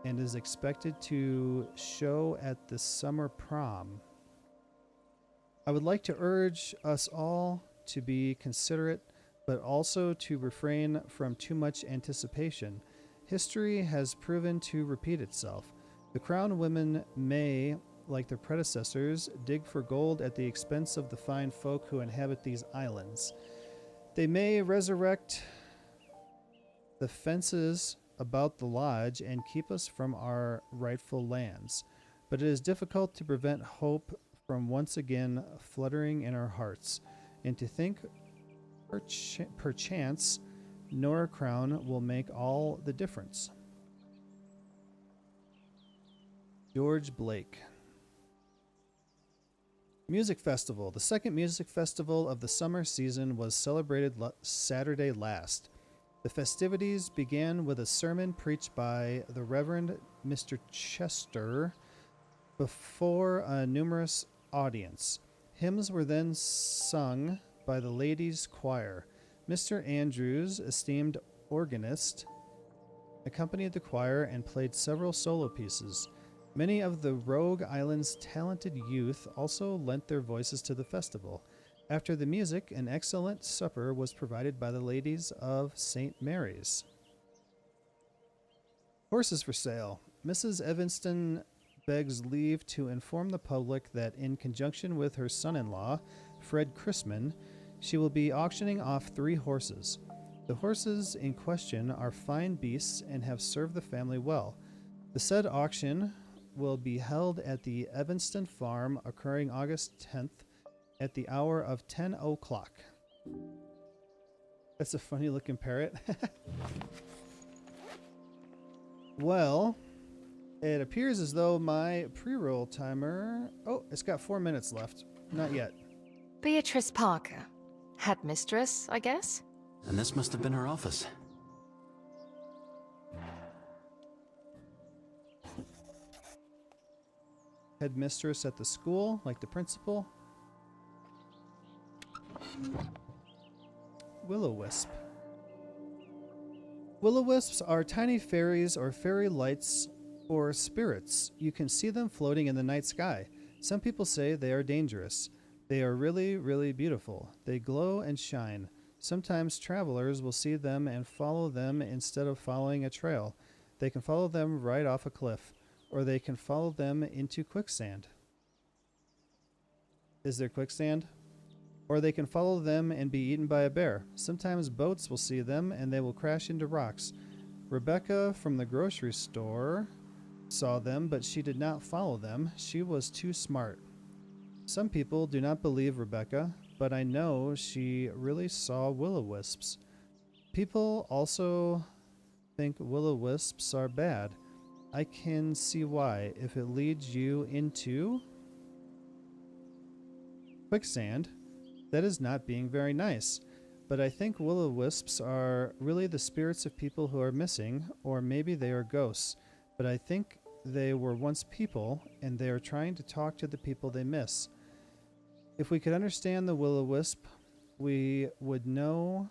and is expected to show at the summer prom. I would like to urge us all to be considerate, but also to refrain from too much anticipation. History has proven to repeat itself. The Crown women may, like their predecessors, dig for gold at the expense of the fine folk who inhabit these islands. They may resurrect the fences about the lodge and keep us from our rightful lands, but it is difficult to prevent hope from once again fluttering in our hearts, and to think perchance Nora Crown will make all the difference. George Blake. Music Festival. The second music festival of the summer season was celebrated Saturday last. The festivities began with a sermon preached by the Reverend Mr. Chester before a numerous audience. Hymns were then sung by the ladies' choir. Mr. Andrews, esteemed organist, accompanied the choir and played several solo pieces. Many of the Rogue Island's talented youth also lent their voices to the festival. After the music, an excellent supper was provided by the ladies of St. Mary's. Horses for sale. Mrs. Evanston begs leave to inform the public that in conjunction with her son-in-law, Fred Chrisman, she will be auctioning off 3 horses. The horses in question are fine beasts and have served the family well. The said auction will be held at the Evanston Farm, occurring August 10th at the hour of 10 o'clock. That's a funny looking parrot. Well, it appears as though my pre-roll timer... Oh, it's got 4 minutes left. Not yet. Beatrice Parker. Headmistress, I guess? And this must have been her office. Headmistress at the school, like the principal. Will-o-wisp. Will-o-wisps are tiny fairies or fairy lights or spirits. You can see them floating in the night sky. Some people say they are dangerous. They are really, really beautiful. They glow and shine. Sometimes travelers will see them and follow them instead of following a trail. They can follow them right off a cliff, or they can follow them into quicksand. Is there quicksand? Or they can follow them and be eaten by a bear. Sometimes boats will see them and they will crash into rocks. Rebecca from the grocery store saw them, but she did not follow them. She was too smart. Some people do not believe Rebecca, but I know she really saw will-o-wisps. People also think will-o-wisps are bad. I can see why. If it leads you into quicksand, that is not being very nice. But I think will-o-wisps are really the spirits of people who are missing, or maybe they are ghosts. But I think they were once people, and they are trying to talk to the people they miss. If we could understand the will-o-wisp, we would know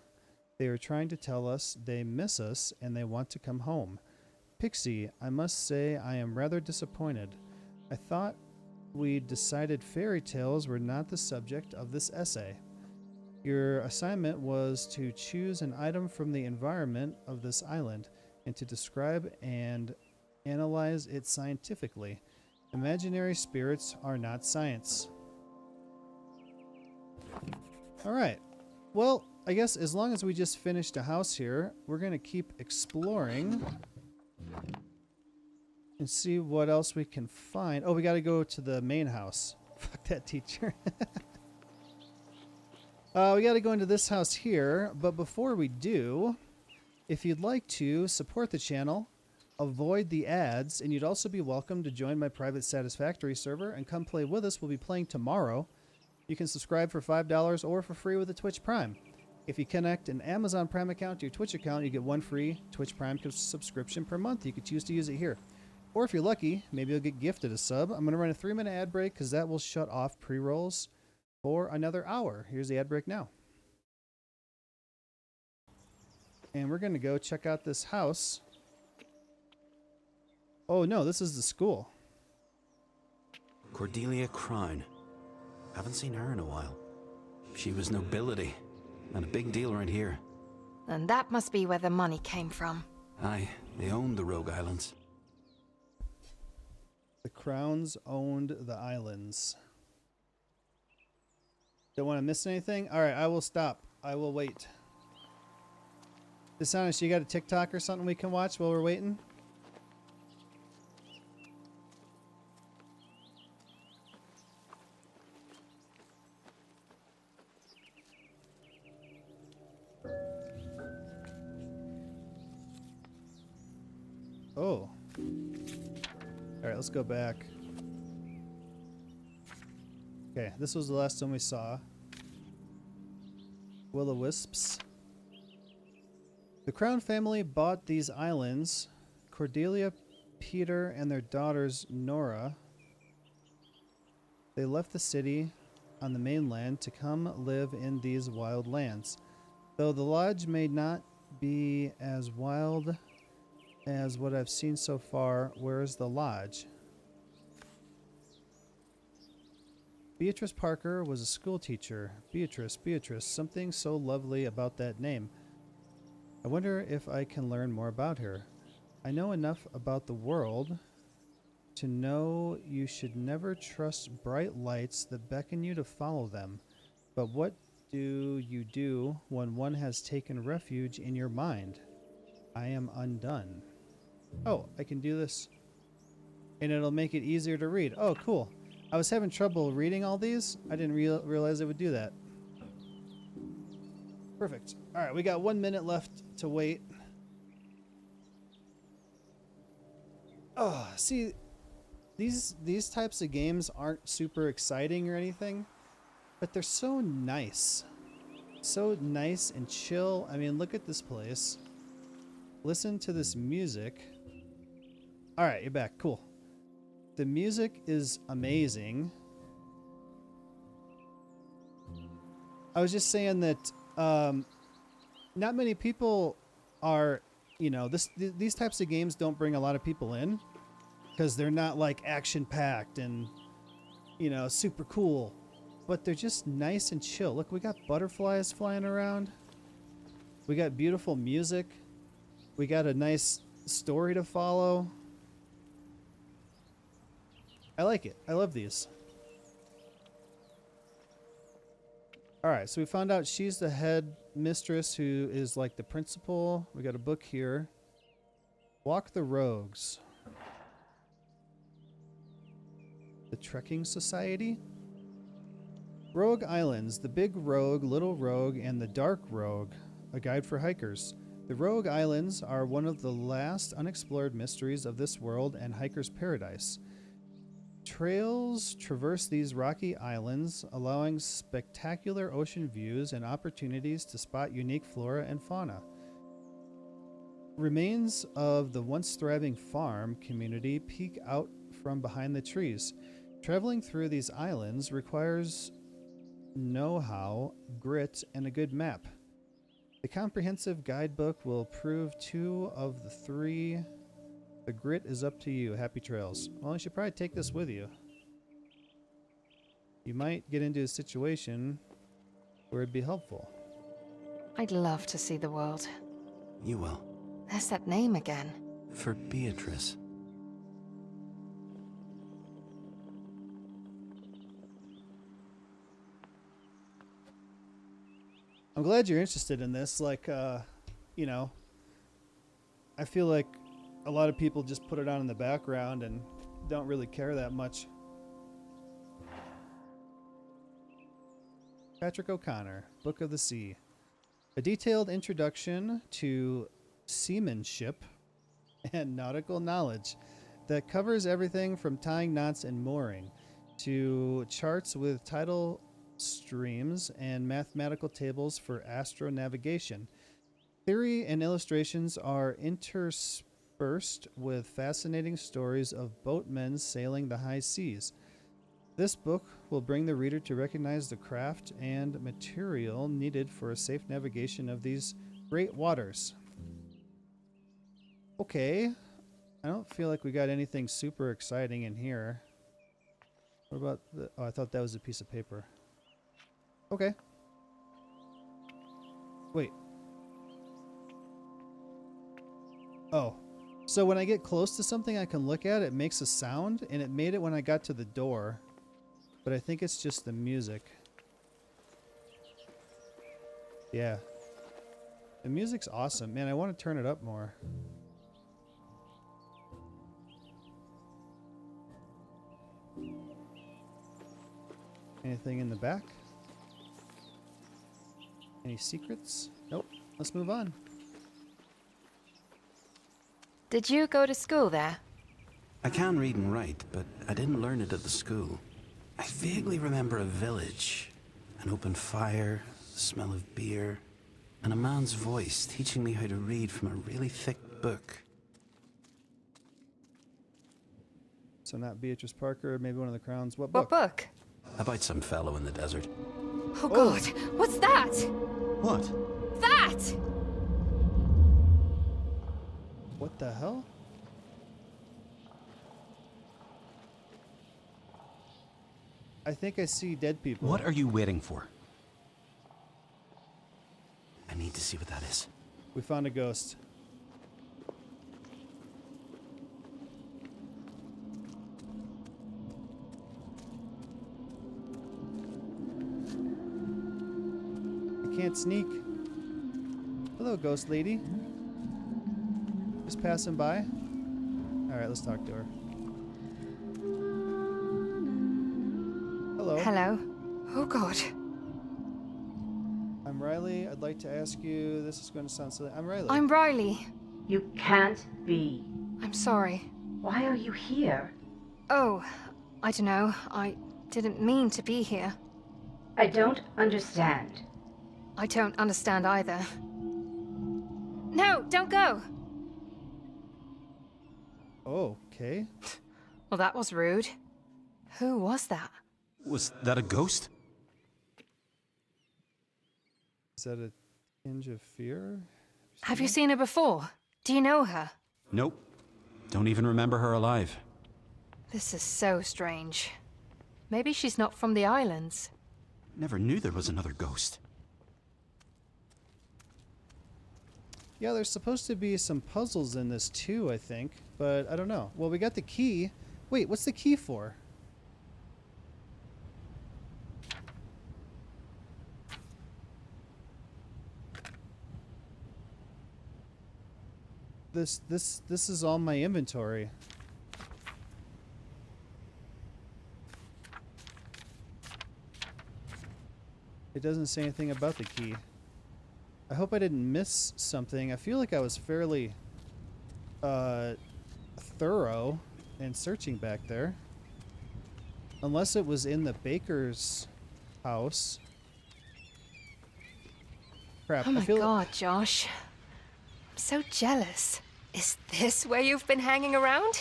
they are trying to tell us they miss us and they want to come home. Pixie, I must say I am rather disappointed. I thought we decided fairy tales were not the subject of this essay. Your assignment was to choose an item from the environment of this island and to describe and analyze it scientifically. Imaginary spirits are not science. All right. Well, I guess as long as we just finished a house here, we're going to keep exploring and see what else we can find. Oh, we got to go to the main house. Fuck that teacher. We got to go into this house here, but before we do, if you'd like to support the channel, avoid the ads, and you'd also be welcome to join my private Satisfactory server and come play with us. We'll be playing tomorrow. You can subscribe for $5 or for free with a Twitch Prime. If you connect an Amazon Prime account to your Twitch account, you get 1 free Twitch Prime subscription per month. You could choose to use it here. Or if you're lucky, maybe you'll get gifted a sub. I'm going to run a 3-minute ad break because that will shut off pre-rolls for another hour. Here's the ad break now. And we're going to go check out this house. Oh no, this is the school. Cordelia Crown. Haven't seen her in a while. She was nobility, and a big deal right here. And that must be where the money came from. Aye, they owned the Rogue Islands. The Crowns owned the islands. Don't want to miss anything? Alright, I will stop. I will wait. Dishonest, you got a TikTok or something we can watch while we're waiting? Oh. Alright, let's go back. Okay, this was the last one we saw. Will-o-wisps. The Crown family bought these islands. Cordelia, Peter, and their daughters, Nora. They left the city on the mainland to come live in these wild lands. Though the lodge may not be as wild as what I've seen so far, where is the lodge? Beatrice Parker was a school teacher. Beatrice, something so lovely about that name. I wonder if I can learn more about her. I know enough about the world to know you should never trust bright lights that beckon you to follow them. But what do you do when one has taken refuge in your mind? I am undone. Oh, I can do this. And it'll make it easier to read. Oh, cool. I was having trouble reading all these. I didn't realize it would do that. Perfect. All right, we got 1 minute left to wait. Oh, see, these types of games aren't super exciting or anything, but they're so nice. So nice and chill. I mean, look at this place. Listen to this music. All right, you're back. Cool. The music is amazing. I was just saying that not many people are, you know, these types of games don't bring a lot of people in because they're not like action-packed and, you know, super cool. But they're just nice and chill. Look, we got butterflies flying around. We got beautiful music. We got a nice story to follow. I like it. I love these. Alright, so we found out she's the head mistress who is like the principal. We got a book here. Walk the Rogues. The Trekking Society? Rogue Islands, the Big Rogue, Little Rogue, and the Dark Rogue. A guide for hikers. The Rogue Islands are one of the last unexplored mysteries of this world and hiker's paradise. Trails traverse these rocky islands, allowing spectacular ocean views and opportunities to spot unique flora and fauna. Remains of the once thriving farm community peek out from behind the trees. Traveling through these islands requires know-how, grit, and a good map. The comprehensive guidebook will prove 2 of the 3. The grit is up to you. Happy trails. Well, you should probably take this with you. You might get into a situation where it'd be helpful. I'd love to see the world. You will. There's that name again. For Beatrice. I'm glad you're interested in this. Like, you know, I feel like a lot of people just put it on in the background and don't really care that much. Patrick O'Connor, Book of the Sea. A detailed introduction to seamanship and nautical knowledge that covers everything from tying knots and mooring to charts with tidal streams and mathematical tables for astronavigation. Theory and illustrations are interspersed with fascinating stories of boatmen sailing the high seas. This book will bring the reader to recognize the craft and material needed for a safe navigation of these great waters. Okay. I don't feel like we got anything super exciting in here. What about the... Oh, I thought that was a piece of paper. Okay. Wait. Oh. So when I get close to something I can look at, it makes a sound, and it made it when I got to the door. But I think it's just the music. Yeah. The music's awesome. Man, I want to turn it up more. Anything in the back? Any secrets? Nope. Let's move on. Did you go to school there? I can read and write, but I didn't learn it at the school. I vaguely remember a village, an open fire, the smell of beer, and a man's voice teaching me how to read from a really thick book. So not Beatrice Parker, maybe one of the crowns. What What book? book? About some fellow in the desert. Oh God, what's that? What? That! What the hell? I think I see dead people. What are you waiting for? I need to see what that is. We found a ghost. I can't sneak. Hello, ghost lady. Just passing by. Alright, let's talk to her. Hello. Hello? Oh god. I'm Riley. I'd like to ask you, this is going to sound silly. I'm Riley. I'm Riley. You can't be. I'm sorry. Why are you here? Oh, I don't know. I didn't mean to be here. I don't understand. I don't understand either. No, don't go! Okay. Well, that was rude. Who was that? Was that a ghost? Is that a tinge of fear? Have you seen her before? Do you know her? Nope. Don't even remember her alive. This is so strange. Maybe she's not from the islands. Never knew there was another ghost. Yeah, there's supposed to be some puzzles in this too, I think. But I don't know. Well, we got the key. Wait, what's the key for? This is all my inventory. It doesn't say anything about the key. I hope I didn't miss something. I feel like I was fairly thorough in searching back there. Unless it was in the baker's house. Crap, Oh my Oh god, Josh. I'm so jealous. Is this where you've been hanging around?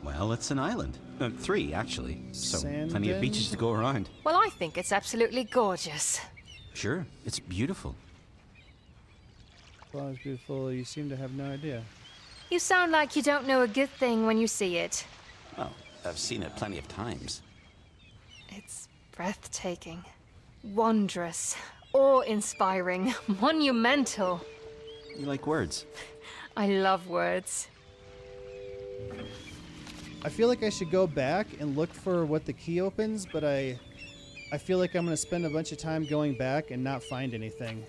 Well, it's an island. 3, actually. So plenty of beaches to Sandend? go around. Well, I think it's absolutely gorgeous. Sure, it's beautiful. Well, it's beautiful. You seem to have no idea. You sound like you don't know a good thing when you see it. Well, I've seen it plenty of times. It's breathtaking, wondrous, awe-inspiring, monumental. You like words? I love words. I feel like I should go back and look for what the key opens, but I feel like I'm going to spend a bunch of time going back and not find anything.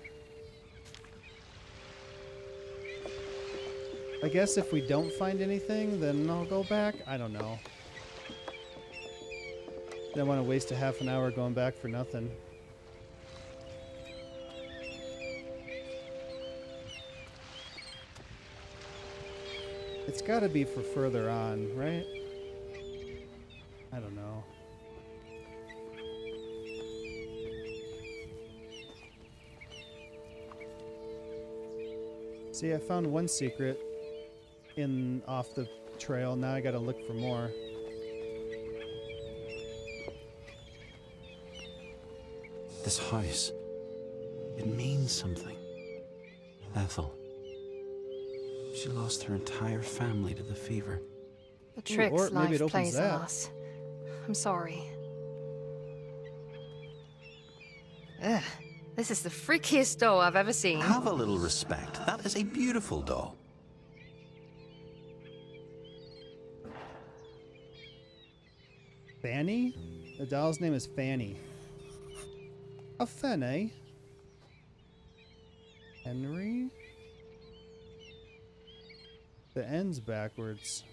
I guess if we don't find anything, then I'll go back. I don't know. Don't want to waste a half an hour going back for nothing. It's got to be for further on, right? I don't know. See, I found one secret off the trail. Now I gotta look for more. This house, it means something. Ethel. She lost her entire family to the fever. The tricks or maybe it life opens plays on that. us. I'm sorry. Ugh, this is the freakiest doll I've ever seen. Have a little respect. That is a beautiful doll. Fanny? The doll's name is Fanny. A Fanny? Henry? The end's backwards.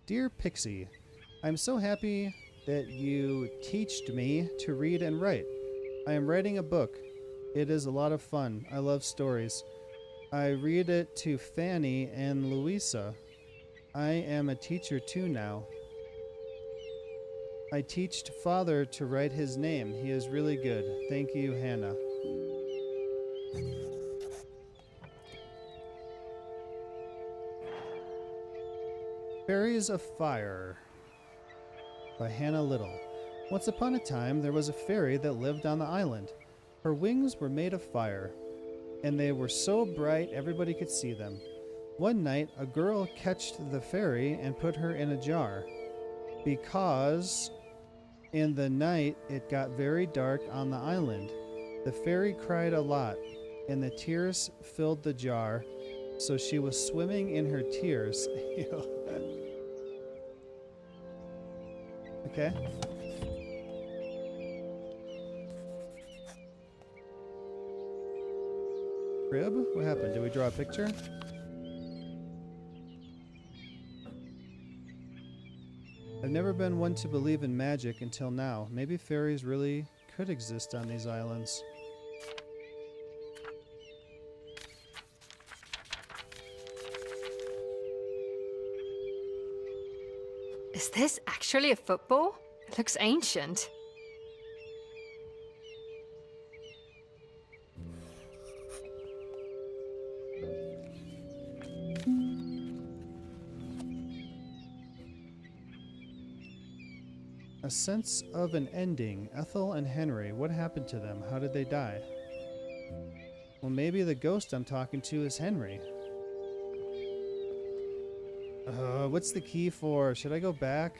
Dear Pixie, I'm so happy that you teached me to read and write. I am writing a book. It is a lot of fun. I love stories. I read it to Fanny and Louisa. I am a teacher too now. I teached Father to write his name. He is really good. Thank you, Hannah. Fairies of Fire by Hannah Little. Once upon a time, there was a fairy that lived on the island. Her wings were made of fire, and they were so bright everybody could see them. One night, a girl catched the fairy and put her in a jar. Because in the night it got very dark on the island. The fairy cried a lot, and the tears filled the jar, so she was swimming in her tears. Okay. Crib? What happened? Did we draw a picture? I've never been one to believe in magic until now. Maybe fairies really could exist on these islands. Is this actually a football? It looks ancient. A sense of an ending. Ethel and Henry. What happened to them? How did they die? Well, maybe the ghost I'm talking to is Henry. What's the key for? Should I go back?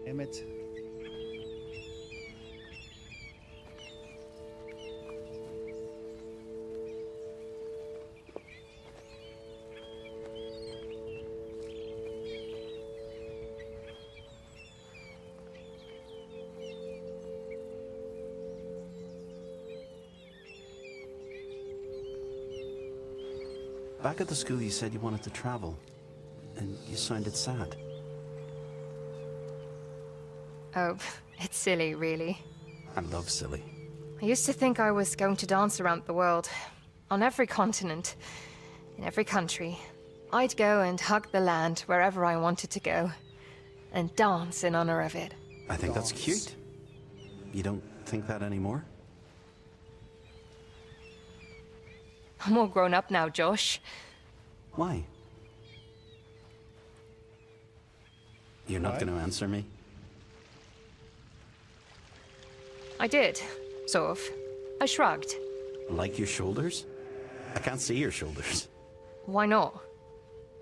Damn it. Back at the school, you said you wanted to travel, and you sounded sad. Oh, it's silly, really. I love silly. I used to think I was going to dance around the world. On every continent. In every country. I'd go and hug the land wherever I wanted to go. And dance in honor of it. I think that's cute. You don't think that anymore? I'm all grown up now, Josh. Why? You're not going to answer me? I did. Sort of. I shrugged. Like your shoulders? I can't see your shoulders. Why not?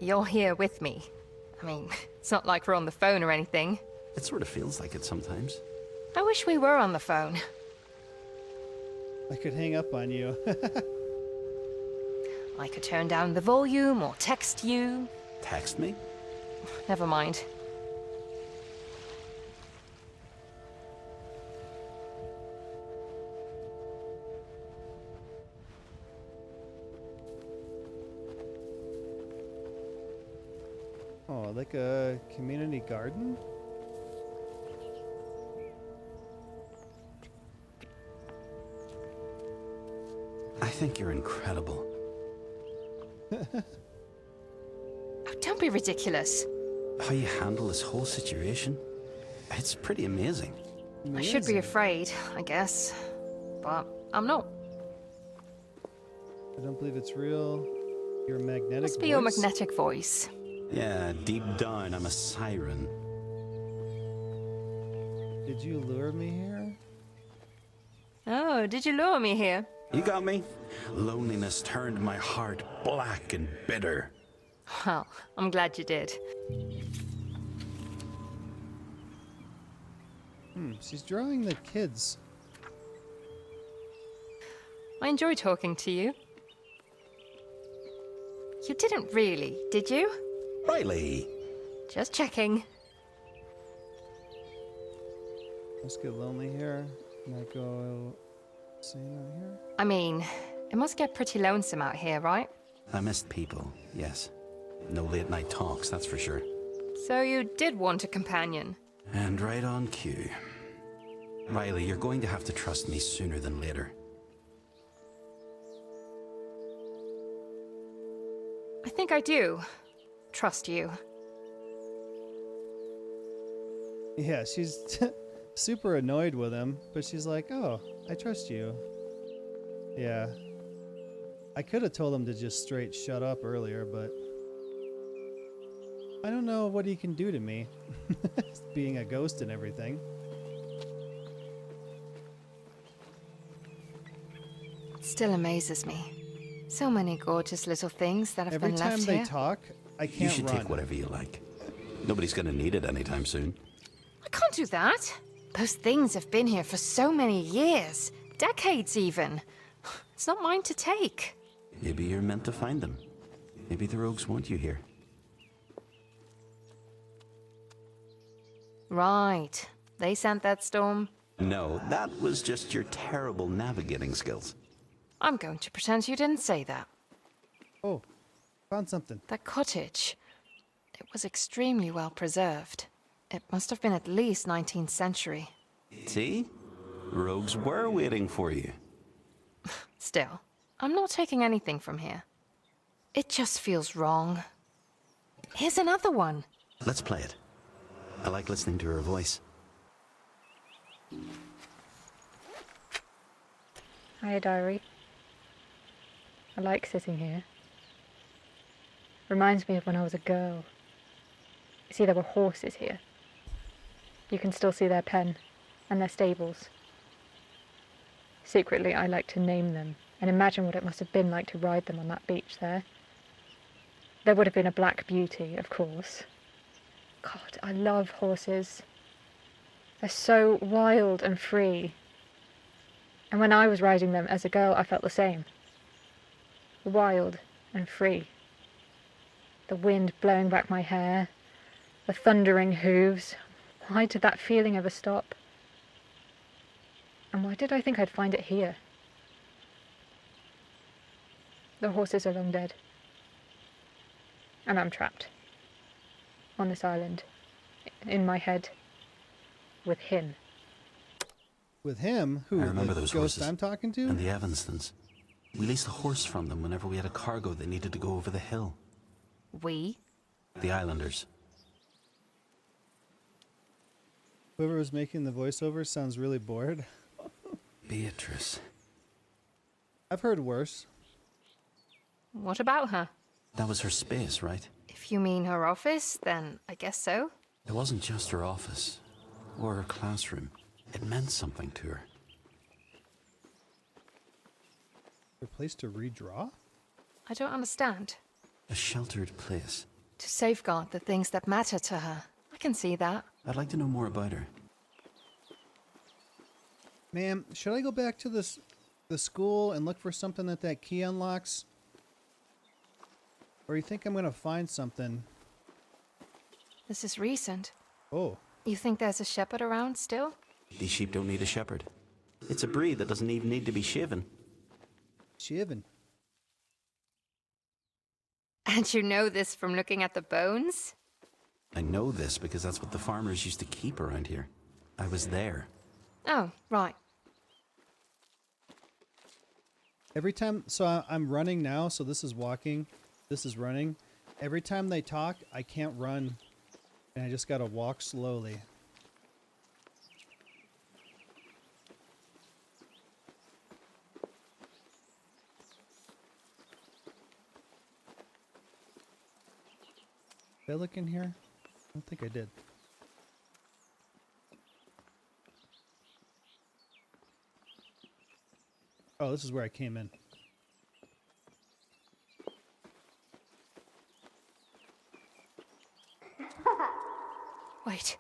You're here with me. I mean, it's not like we're on the phone or anything. It sort of feels like it sometimes. I wish we were on the phone. I could hang up on you. I could turn down the volume or text you. Text me? Never mind. Oh, like a community garden? I think you're incredible. Oh, don't be ridiculous. How you handle this whole situation, it's pretty amazing. I should be afraid, I guess. But I'm not. I don't believe it's real. Your magnetic Must be voice? your magnetic voice. Yeah, deep down, I'm a siren. Did you lure me here? Oh, did you lure me here? You got me? Loneliness turned my heart black and bitter. Well, I'm glad you did. She's drawing the kids. I enjoy talking to you. You didn't really, did you? Riley! Just checking. Let's get lonely here. Can I go sing out here? I mean, it must get pretty lonesome out here, right? I missed people, yes. No late night talks, that's for sure. So you did want a companion. And right on cue. Riley, you're going to have to trust me sooner than later. I think I do. Trust you. Yeah, she's super annoyed with him, but she's like, oh, I trust you. Yeah. I could have told him to just straight shut up earlier, but I don't know what he can do to me. Being a ghost and everything. It still amazes me. So many gorgeous little things that have Every been time left they here. talk, I You can't should run. take whatever you like. Nobody's gonna need it anytime soon. I can't do that. Those things have been here for so many years. Decades, even. It's not mine to take. Maybe you're meant to find them. Maybe the rogues want you here. Right. They sent that storm. No, that was just your terrible navigating skills. I'm going to pretend you didn't say that. Oh, found something. That cottage. It was extremely well preserved. It must have been at least 19th century. See? Rogues were waiting for you. Still, I'm not taking anything from here. It just feels wrong. Here's another one. Let's play it. I like listening to her voice. Hiya, diary. I like sitting here. Reminds me of when I was a girl. You see, there were horses here. You can still see their pen and their stables. Secretly, I like to name them and imagine what it must have been like to ride them on that beach there. There would have been a Black Beauty, of course. God, I love horses. They're so wild and free. And when I was riding them as a girl, I felt the same. Wild and free. The wind blowing back my hair, the thundering hooves. Why did that feeling ever stop? And why did I think I'd find it here? The horses are long dead. And I'm trapped. On this island. In my head. With him. With him? Who? I remember the those ghost horses. I'm talking to? And the Evanstons. We leased a horse from them whenever we had a cargo that needed to go over the hill. We? The Islanders. Whoever was making the voiceover sounds really bored. Beatrice. I've heard worse. What about her? That was her space, right? If you mean her office, then I guess so. It wasn't just her office. Or her classroom. It meant something to her. Her place to redraw? I don't understand. A sheltered place. To safeguard the things that matter to her. I can see that. I'd like to know more about her. Ma'am, should I go back to the school and look for something that key unlocks? Or you think I'm gonna find something? This is recent. Oh. You think there's a shepherd around still? These sheep don't need a shepherd. It's a breed that doesn't even need to be shaven. Shiven. And you know this from looking at the bones? I know this because that's what the farmers used to keep around here. I was there. Oh, right. Every time, so I'm running now, so this is walking, this is running. Every time they talk, I can't run, and I just gotta walk slowly. Did I look in here? I don't think I did. Oh, this is where I came in. Wait,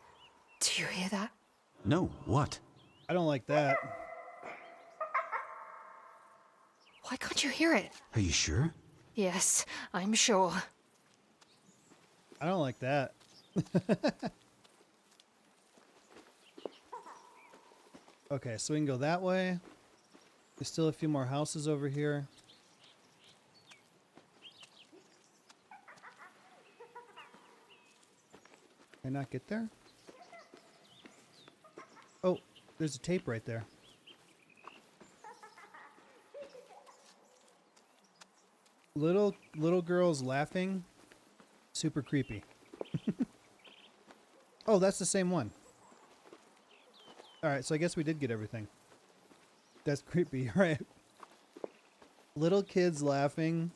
do you hear that? No, what? I don't like that. Why can't you hear it? Are you sure? Yes, I'm sure. I don't like that. Okay, so we can go that way. There's still a few more houses over here. Can I not get there? Oh, there's a tape right there. Little girls laughing. Super creepy. Oh, that's the same one. Alright, so I guess we did get everything. That's creepy, right? Little kids laughing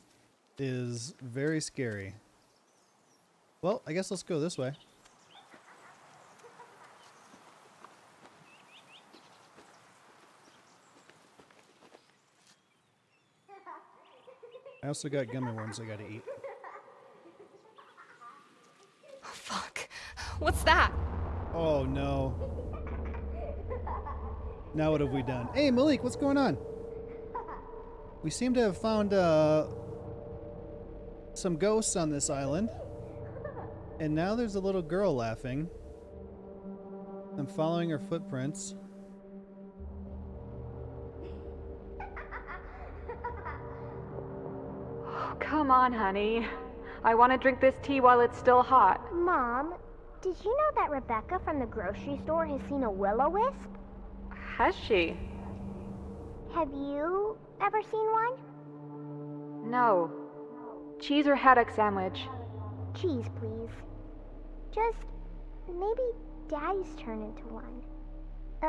is very scary. Well, I guess let's go this way. also got gummy worms I gotta eat. Oh, fuck. What's that? Oh no. Now what have we done? Hey Malik, what's going on? We seem to have found some ghosts on this island. And now there's a little girl laughing. I'm following her footprints. Oh, come on, honey. I want to drink this tea while it's still hot. Mom, did you know that Rebecca from the grocery store has seen a will-o-wisp? Has she? Have you ever seen one? No. Cheese or haddock sandwich? Cheese, please. Just maybe Daddy's turn into one.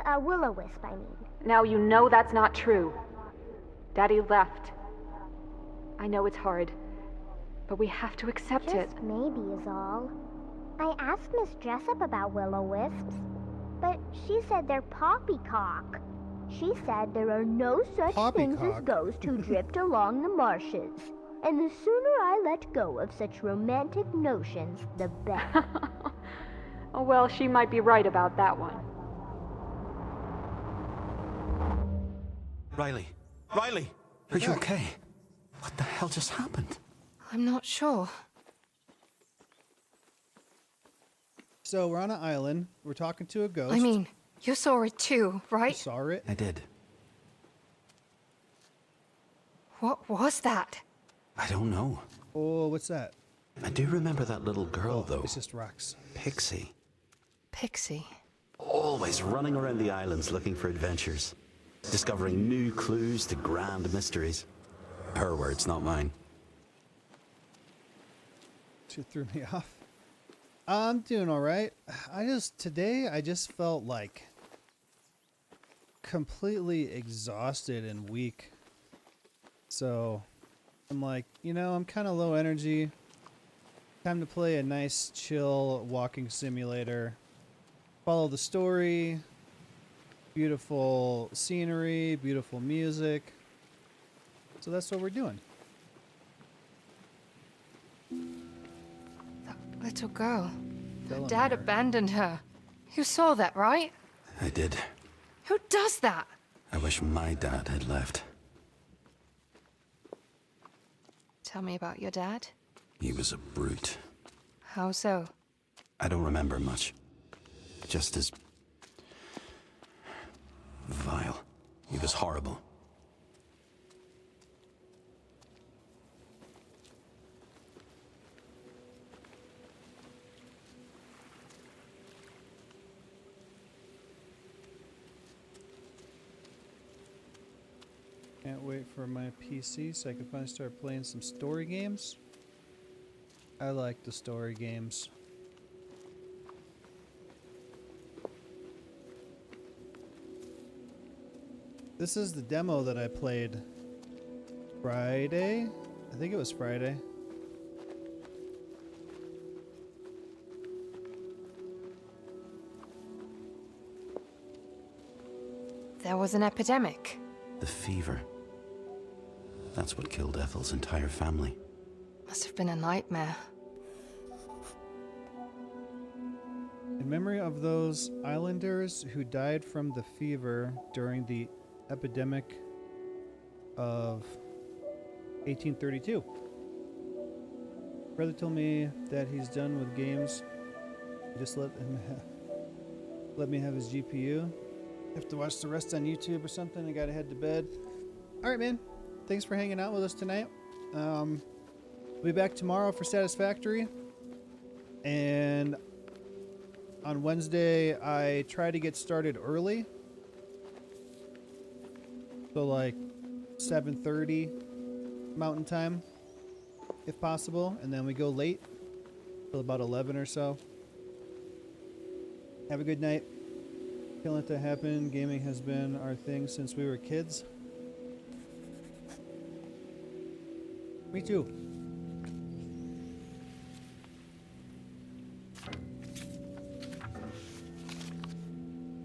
A will-o-wisp, I mean. Now you know that's not true. Daddy left. I know it's hard, but we have to accept it. Just maybe is all. I asked Miss Jessup about will-o-wisps, but she said they're poppycock. She said there are no such things as ghosts who drift along the marshes. And the sooner I let go of such romantic notions, the better. Oh, well, she might be right about that one. Riley! Riley! Are you okay? What the hell just happened? I'm not sure. So we're on an island. We're talking to a ghost. I mean, you saw it too, right? You saw it? I did. What was that? I don't know. Oh, what's that? I do remember that little girl, though. It's just rocks. Pixie. Pixie. Always running around the islands looking for adventures. Discovering new clues to grand mysteries. Her words, not mine. She threw me off. I'm doing all right. Today I just felt like completely exhausted and weak. So I'm like, I'm kind of low energy. Time to play a nice, chill walking simulator. Follow the story. Beautiful scenery, beautiful music. So that's what we're doing. That little girl. Telling Dad her. abandoned her. You saw that, right? I did. Who does that? I wish my dad had left. Tell me about your dad. He was a brute. How so? I don't remember much. Just as vile. He was horrible. Can't wait for my PC so I can finally start playing some story games. I like the story games. This is the demo that I played Friday. I think it was Friday. There was an epidemic. The fever. That's what killed Ethel's entire family. Must have been a nightmare. In memory of those islanders who died from the fever during the epidemic of 1832. Brother told me that he's done with games. Just let me have his GPU. Have to watch the rest on YouTube or something. I gotta head to bed. All right, man. Thanks for hanging out with us tonight. We'll be back tomorrow for Satisfactory. And on Wednesday, I try to get started early. So like 7:30 Mountain Time, if possible. And then we go late till about 11 or so. Have a good night. Can't let that happen. Gaming has been our thing since we were kids. Me too.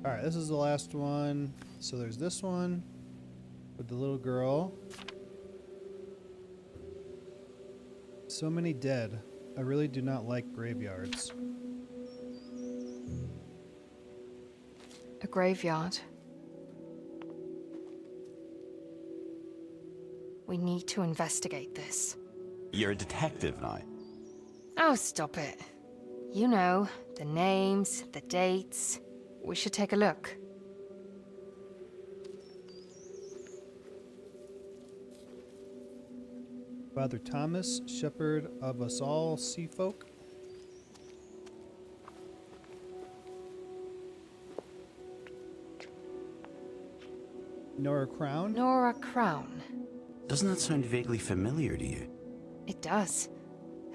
Alright, this is the last one. So there's this one with the little girl. So many dead. I really do not like graveyards. A graveyard. We need to investigate this. You're a detective now. Oh, stop it. You know, the names, the dates. We should take a look. Father Thomas, shepherd of us all sea folk. Nora Crown? Nora Crown. Doesn't that sound vaguely familiar to you? It does.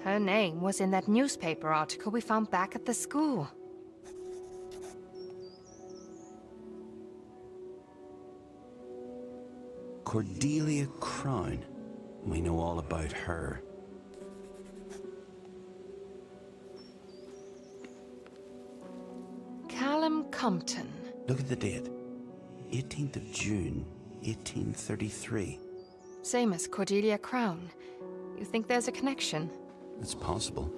Her name was in that newspaper article we found back at the school. Cordelia Crown. We know all about her. Callum Compton. Look at the date. 18th of June, 1833. Same as Cordelia Crown. You think there's a connection? It's possible.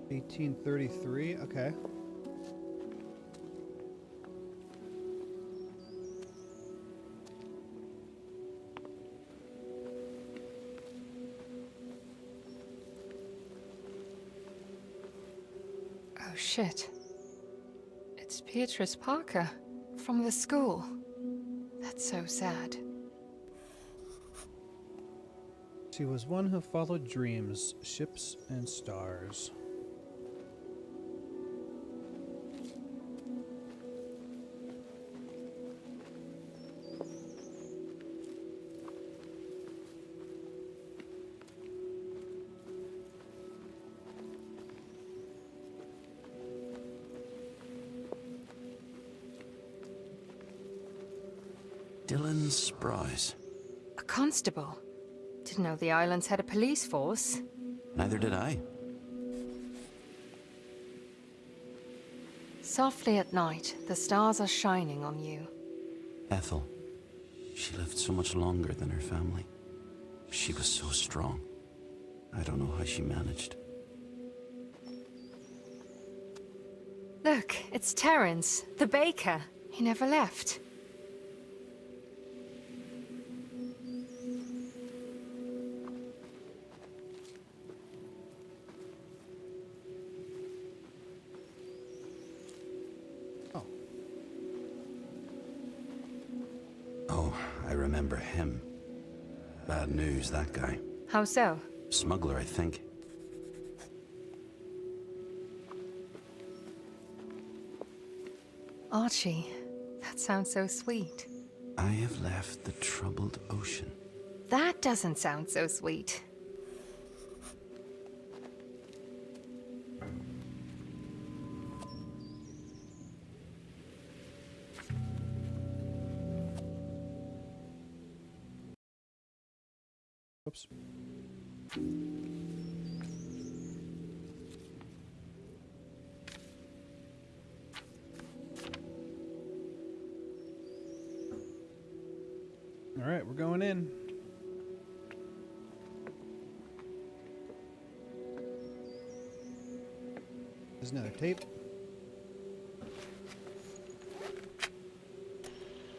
(1833). Okay. Oh shit. It's Beatrice Parker from the school. That's so sad. She was one who followed dreams, ships, and stars. Dylan Sprouse. A constable. Didn't know the islands had a police force. Neither did I. Softly at night, the stars are shining on you. Ethel. She lived so much longer than her family. She was so strong. I don't know how she managed. Look, it's Terence, the baker. He never left. Oh, I remember him. Bad news, that guy. How so? Smuggler, I think. Archie, that sounds so sweet. I have left the troubled ocean. That doesn't sound so sweet. Oops. All right, we're going in. There's another tape.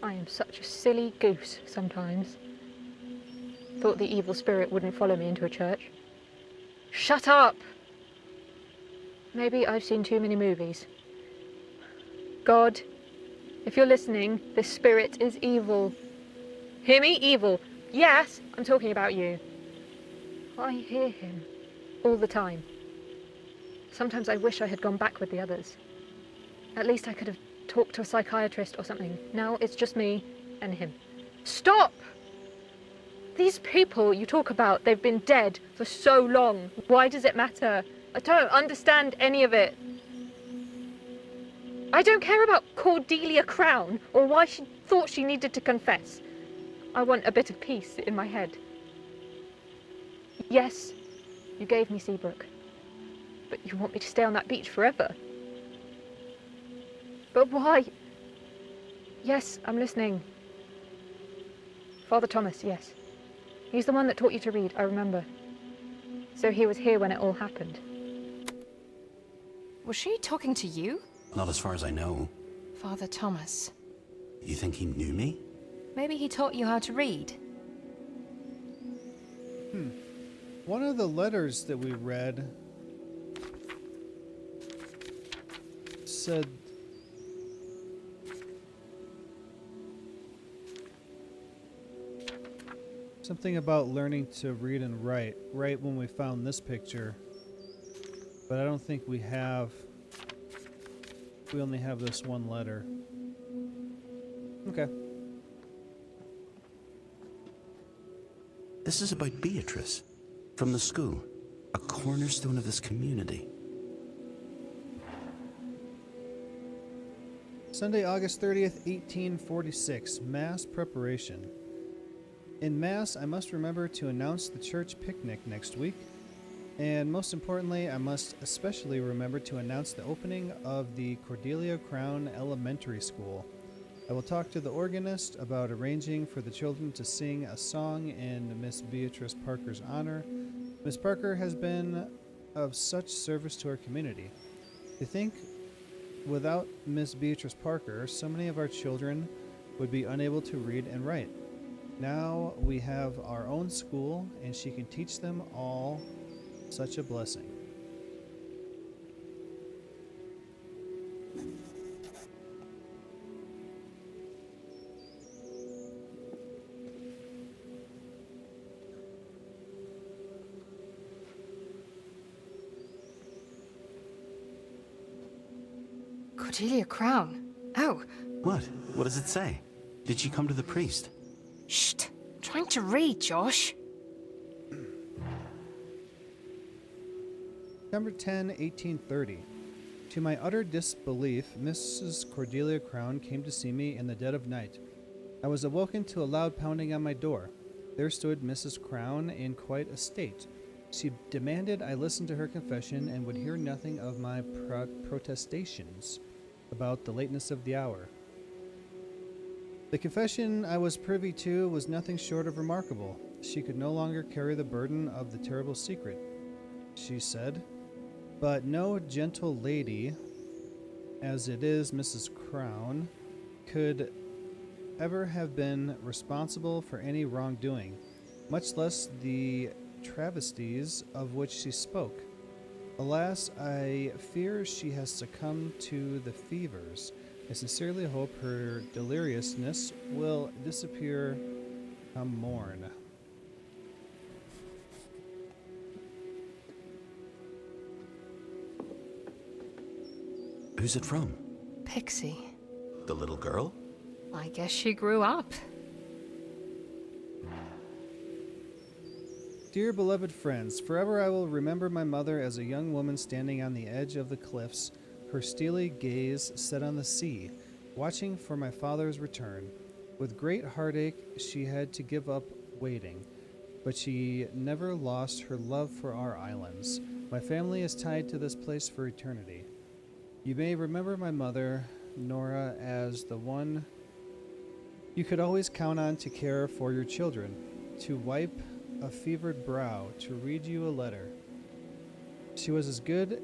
I am such a silly goose sometimes. Thought the evil spirit wouldn't follow me into a church. Shut up! Maybe I've seen too many movies. God, if you're listening, this spirit is evil. Hear me? Evil. Yes, I'm talking about you. I hear him all the time. Sometimes I wish I had gone back with the others. At least I could have talked to a psychiatrist or something. Now it's just me and him. Stop! These people you talk about, they've been dead for so long. Why does it matter? I don't understand any of it. I don't care about Cordelia Crown or why she thought she needed to confess. I want a bit of peace in my head. Yes, you gave me Seabrook, but you want me to stay on that beach forever. But why? Yes, I'm listening. Father Thomas, yes. He's the one that taught you to read, I remember. So he was here when it all happened. Was she talking to you? Not as far as I know. Father Thomas. You think he knew me? Maybe he taught you how to read. One of the letters that we read said something about learning to read and write right when we found this picture, but I don't think we only have this one letter. Okay. This is about Beatrice, from the school, a cornerstone of this community. Sunday, August 30th, 1846. Mass preparation. In Mass, I must remember to announce the church picnic next week. And most importantly, I must especially remember to announce the opening of the Cordelia Crown Elementary School. I will talk to the organist about arranging for the children to sing a song in Miss Beatrice Parker's honor. Miss Parker has been of such service to our community. To think, without Miss Beatrice Parker, so many of our children would be unable to read and write. Now we have our own school, and she can teach them all. Such a blessing. Cordelia Crown. Oh. What? What does it say? Did she come to the priest? Shh. Trying to read, Josh. September 10, 1830. To my utter disbelief, Mrs. Cordelia Crown came to see me in the dead of night. I was awoken to a loud pounding on my door. There stood Mrs. Crown in quite a state. She demanded I listen to her confession and would hear nothing of my protestations about the lateness of the hour. The confession I was privy to was nothing short of remarkable. She could no longer carry the burden of the terrible secret, she said. But no gentle lady, as it is Mrs. Crown, could ever have been responsible for any wrongdoing, much less the travesties of which she spoke. Alas, I fear she has succumbed to the fevers. I sincerely hope her deliriousness will disappear come morn. Who's it from? Pixie. The little girl? I guess she grew up. Dear beloved friends, forever I will remember my mother as a young woman standing on the edge of the cliffs, her steely gaze set on the sea, watching for my father's return. With great heartache, she had to give up waiting, but she never lost her love for our islands. My family is tied to this place for eternity. You may remember my mother, Nora, as the one you could always count on to care for your children, to wipe a fevered brow, to read you a letter. She was as good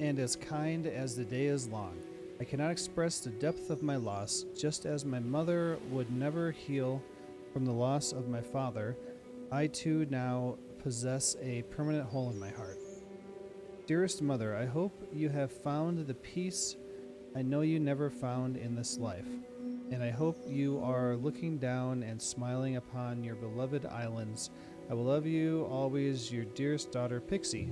and as kind as the day is long. I cannot express the depth of my loss, just as my mother would never heal from the loss of my father. I too now possess a permanent hole in my heart. Dearest mother, I hope you have found the peace I know you never found in this life, and I hope you are looking down and smiling upon your beloved islands. I will love you always, your dearest daughter, Pixie.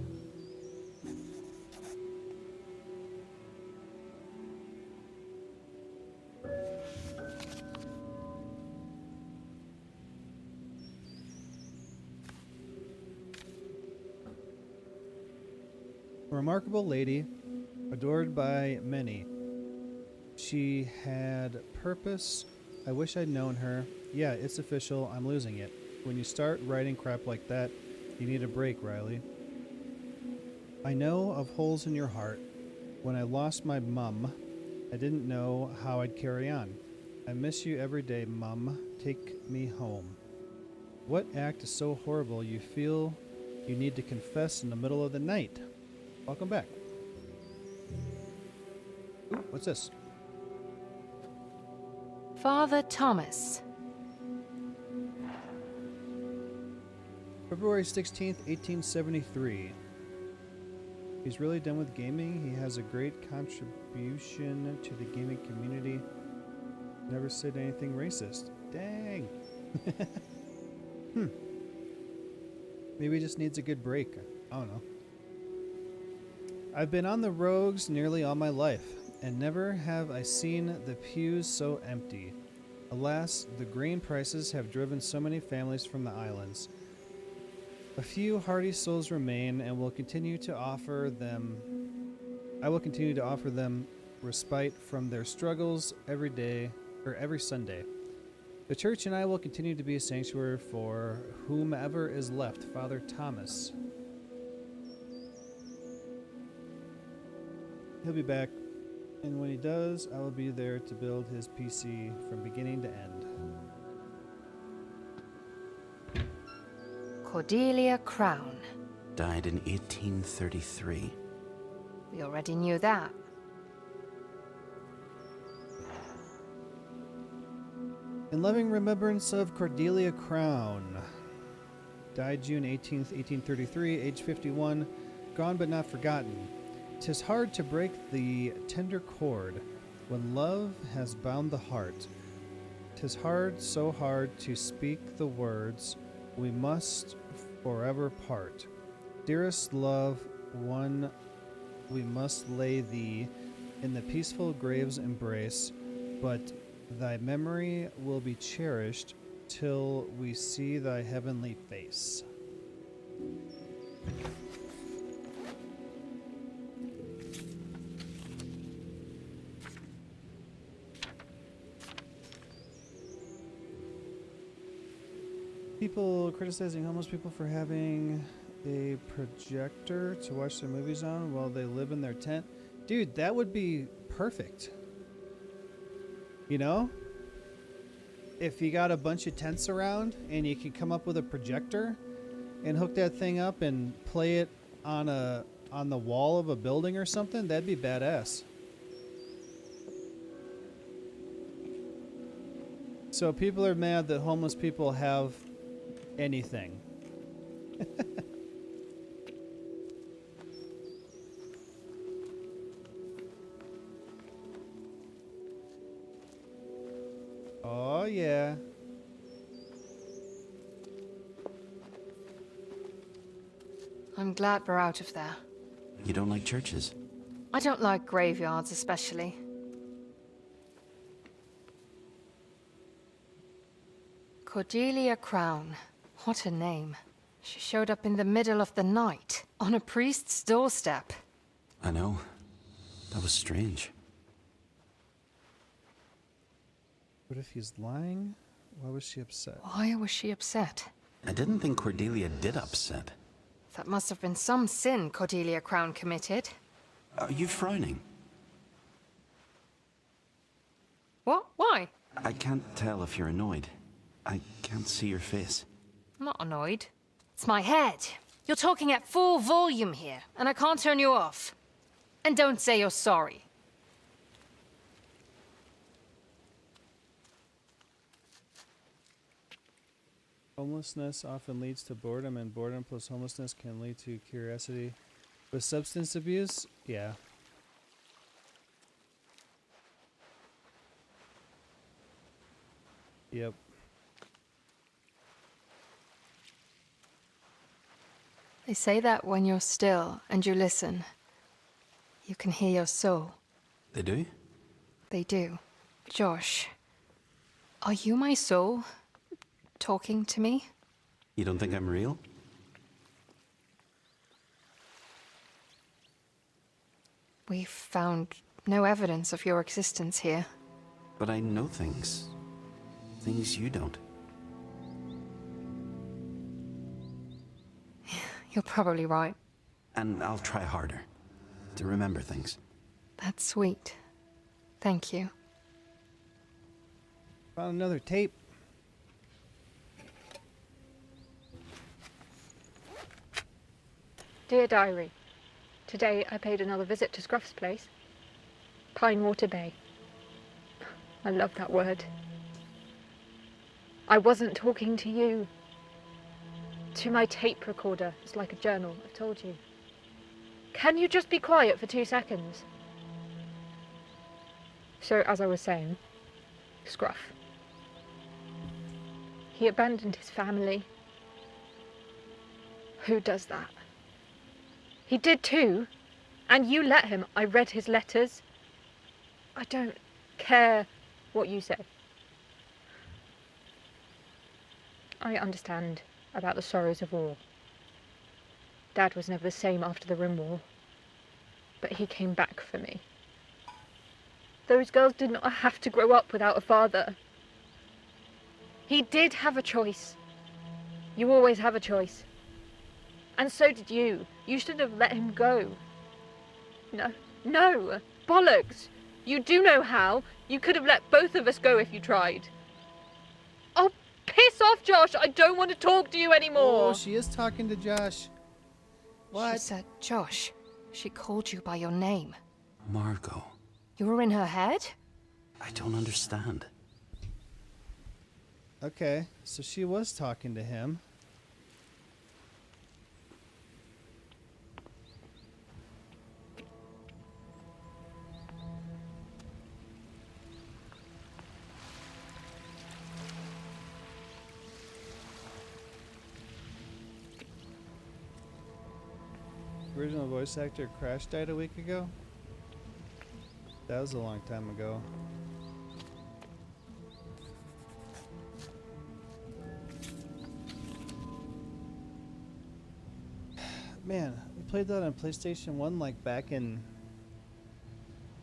A remarkable lady, adored by many. She had purpose. I wish I'd known her. Yeah, it's official. I'm losing it. When you start writing crap like that, you need a break, Riley. I know of holes in your heart. When I lost my mum, I didn't know how I'd carry on. I miss you every day, Mum. Take me home. What act is so horrible you feel you need to confess in the middle of the night? Welcome back. Ooh, what's this? Father Thomas. February 16th, 1873. He's really done with gaming. He has a great contribution to the gaming community. Never said anything racist. Dang. Maybe he just needs a good break. I don't know. I've been on the rogues nearly all my life, and never have I seen the pews so empty. Alas, the grain prices have driven so many families from the islands. A few hardy souls remain, and will continue to offer them. I will continue to offer them respite from their struggles every day or every Sunday. The church and I will continue to be a sanctuary for whomever is left. Father Thomas. He'll be back, and when he does, I will be there to build his PC from beginning to end. Cordelia Crown. Died in 1833. We already knew that. In loving remembrance of Cordelia Crown. Died June 18th, 1833, age 51, gone but not forgotten. 'Tis hard to break the tender cord when love has bound the heart. 'Tis hard, so hard to speak the words, we must forever part. Dearest love, one, we must lay thee in the peaceful grave's embrace, but thy memory will be cherished till we see thy heavenly face. People criticizing homeless people for having a projector to watch their movies on while they live in their tent. Dude, that would be perfect. You know? If you got a bunch of tents around and you can come up with a projector and hook that thing up and play it on the wall of a building or something, that'd be badass. So people are mad that homeless people have anything. Oh, yeah. I'm glad we're out of there. You don't like churches? I don't like graveyards especially. Cordelia Crown. What a name. She showed up in the middle of the night, on a priest's doorstep. I know. That was strange. What if he's lying? Why was she upset? Why was she upset? I didn't think Cordelia did upset. That must have been some sin Cordelia Crown committed. Are you frowning? What? Why? I can't tell if you're annoyed. I can't see your face. I'm not annoyed. It's my head. You're talking at full volume here, and I can't turn you off. And don't say you're sorry. Homelessness often leads to boredom, and boredom plus homelessness can lead to curiosity. With substance abuse, yeah. Yep. They say that when you're still and you listen, you can hear your soul. They do? They do. Josh, are you my soul? Talking to me? You don't think I'm real? We've found no evidence of your existence here. But I know things. Things you don't. You're probably right. And I'll try harder to remember things. That's sweet. Thank you. Found another tape. Dear Diary, today I paid another visit to Scruff's place. Pinewater Bay. I love that word. I wasn't talking to you. To my tape recorder. It's like a journal, I've told you. Can you just be quiet for 2 seconds? So, as I was saying, Scruff. He abandoned his family. Who does that? He did too. And you let him. I read his letters. I don't care what you say. I understand about the sorrows of war. Dad was never the same after the Rim War. But he came back for me. Those girls did not have to grow up without a father. He did have a choice. You always have a choice. And so did you. You should have let him go. No, bollocks. You do know how. You could have let both of us go if you tried. Oh, piss off, Josh. I don't want to talk to you anymore. Oh, she is talking to Josh. What? She said, Josh. She called you by your name. Margot. You were in her head? I don't understand. Okay, so she was talking to him. Original voice actor Crash died a week ago? That was a long time ago. Man, we played that on PlayStation 1 like back in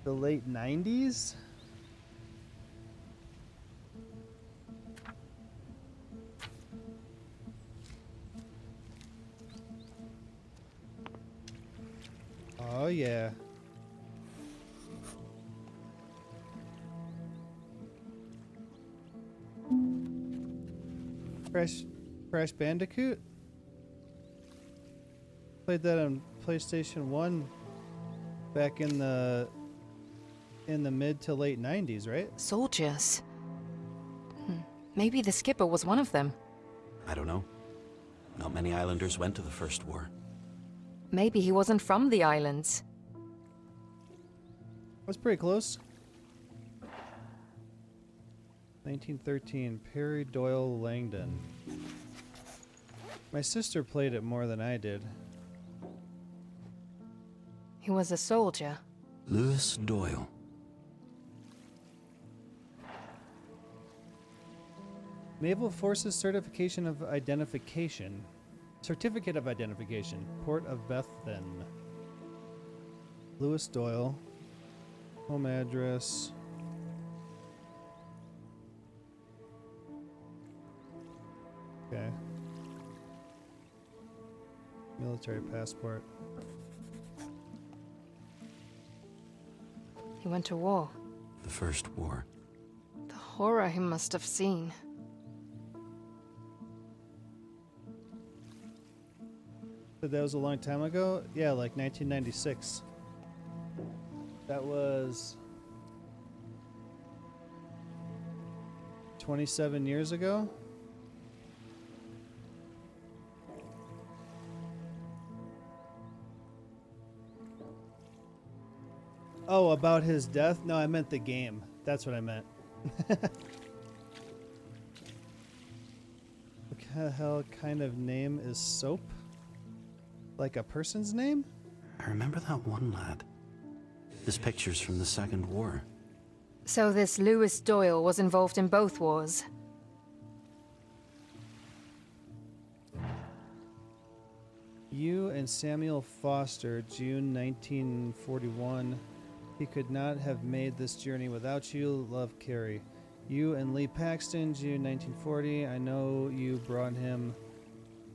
the late 90s? Oh yeah. Crash Bandicoot? Played that on PlayStation 1 back in the mid to late 90s, right? Soldiers. Maybe the skipper was one of them. I don't know. Not many islanders went to the First War. Maybe he wasn't from the islands. That's pretty close. 1913, Perry Doyle Langdon. My sister played it more than I did. He was a soldier. Lewis Doyle. Naval Forces Certification of Identification. Certificate of Identification. Port of Bethen. Lewis Doyle. Home address. Okay. Military passport. He went to war. The First War. The horror he must have seen. But that was a long time ago? Yeah, like 1996. That was 27 years ago? Oh, about his death? No, I meant the game. That's what I meant. What the hell kind of name is Soap? Like a person's name? I remember that one lad. His picture's from the Second War. So this Lewis Doyle was involved in both wars. You and Samuel Foster, June 1941. He could not have made this journey without you. Love, Carrie. You and Lee Paxton, June 1940. I know you brought him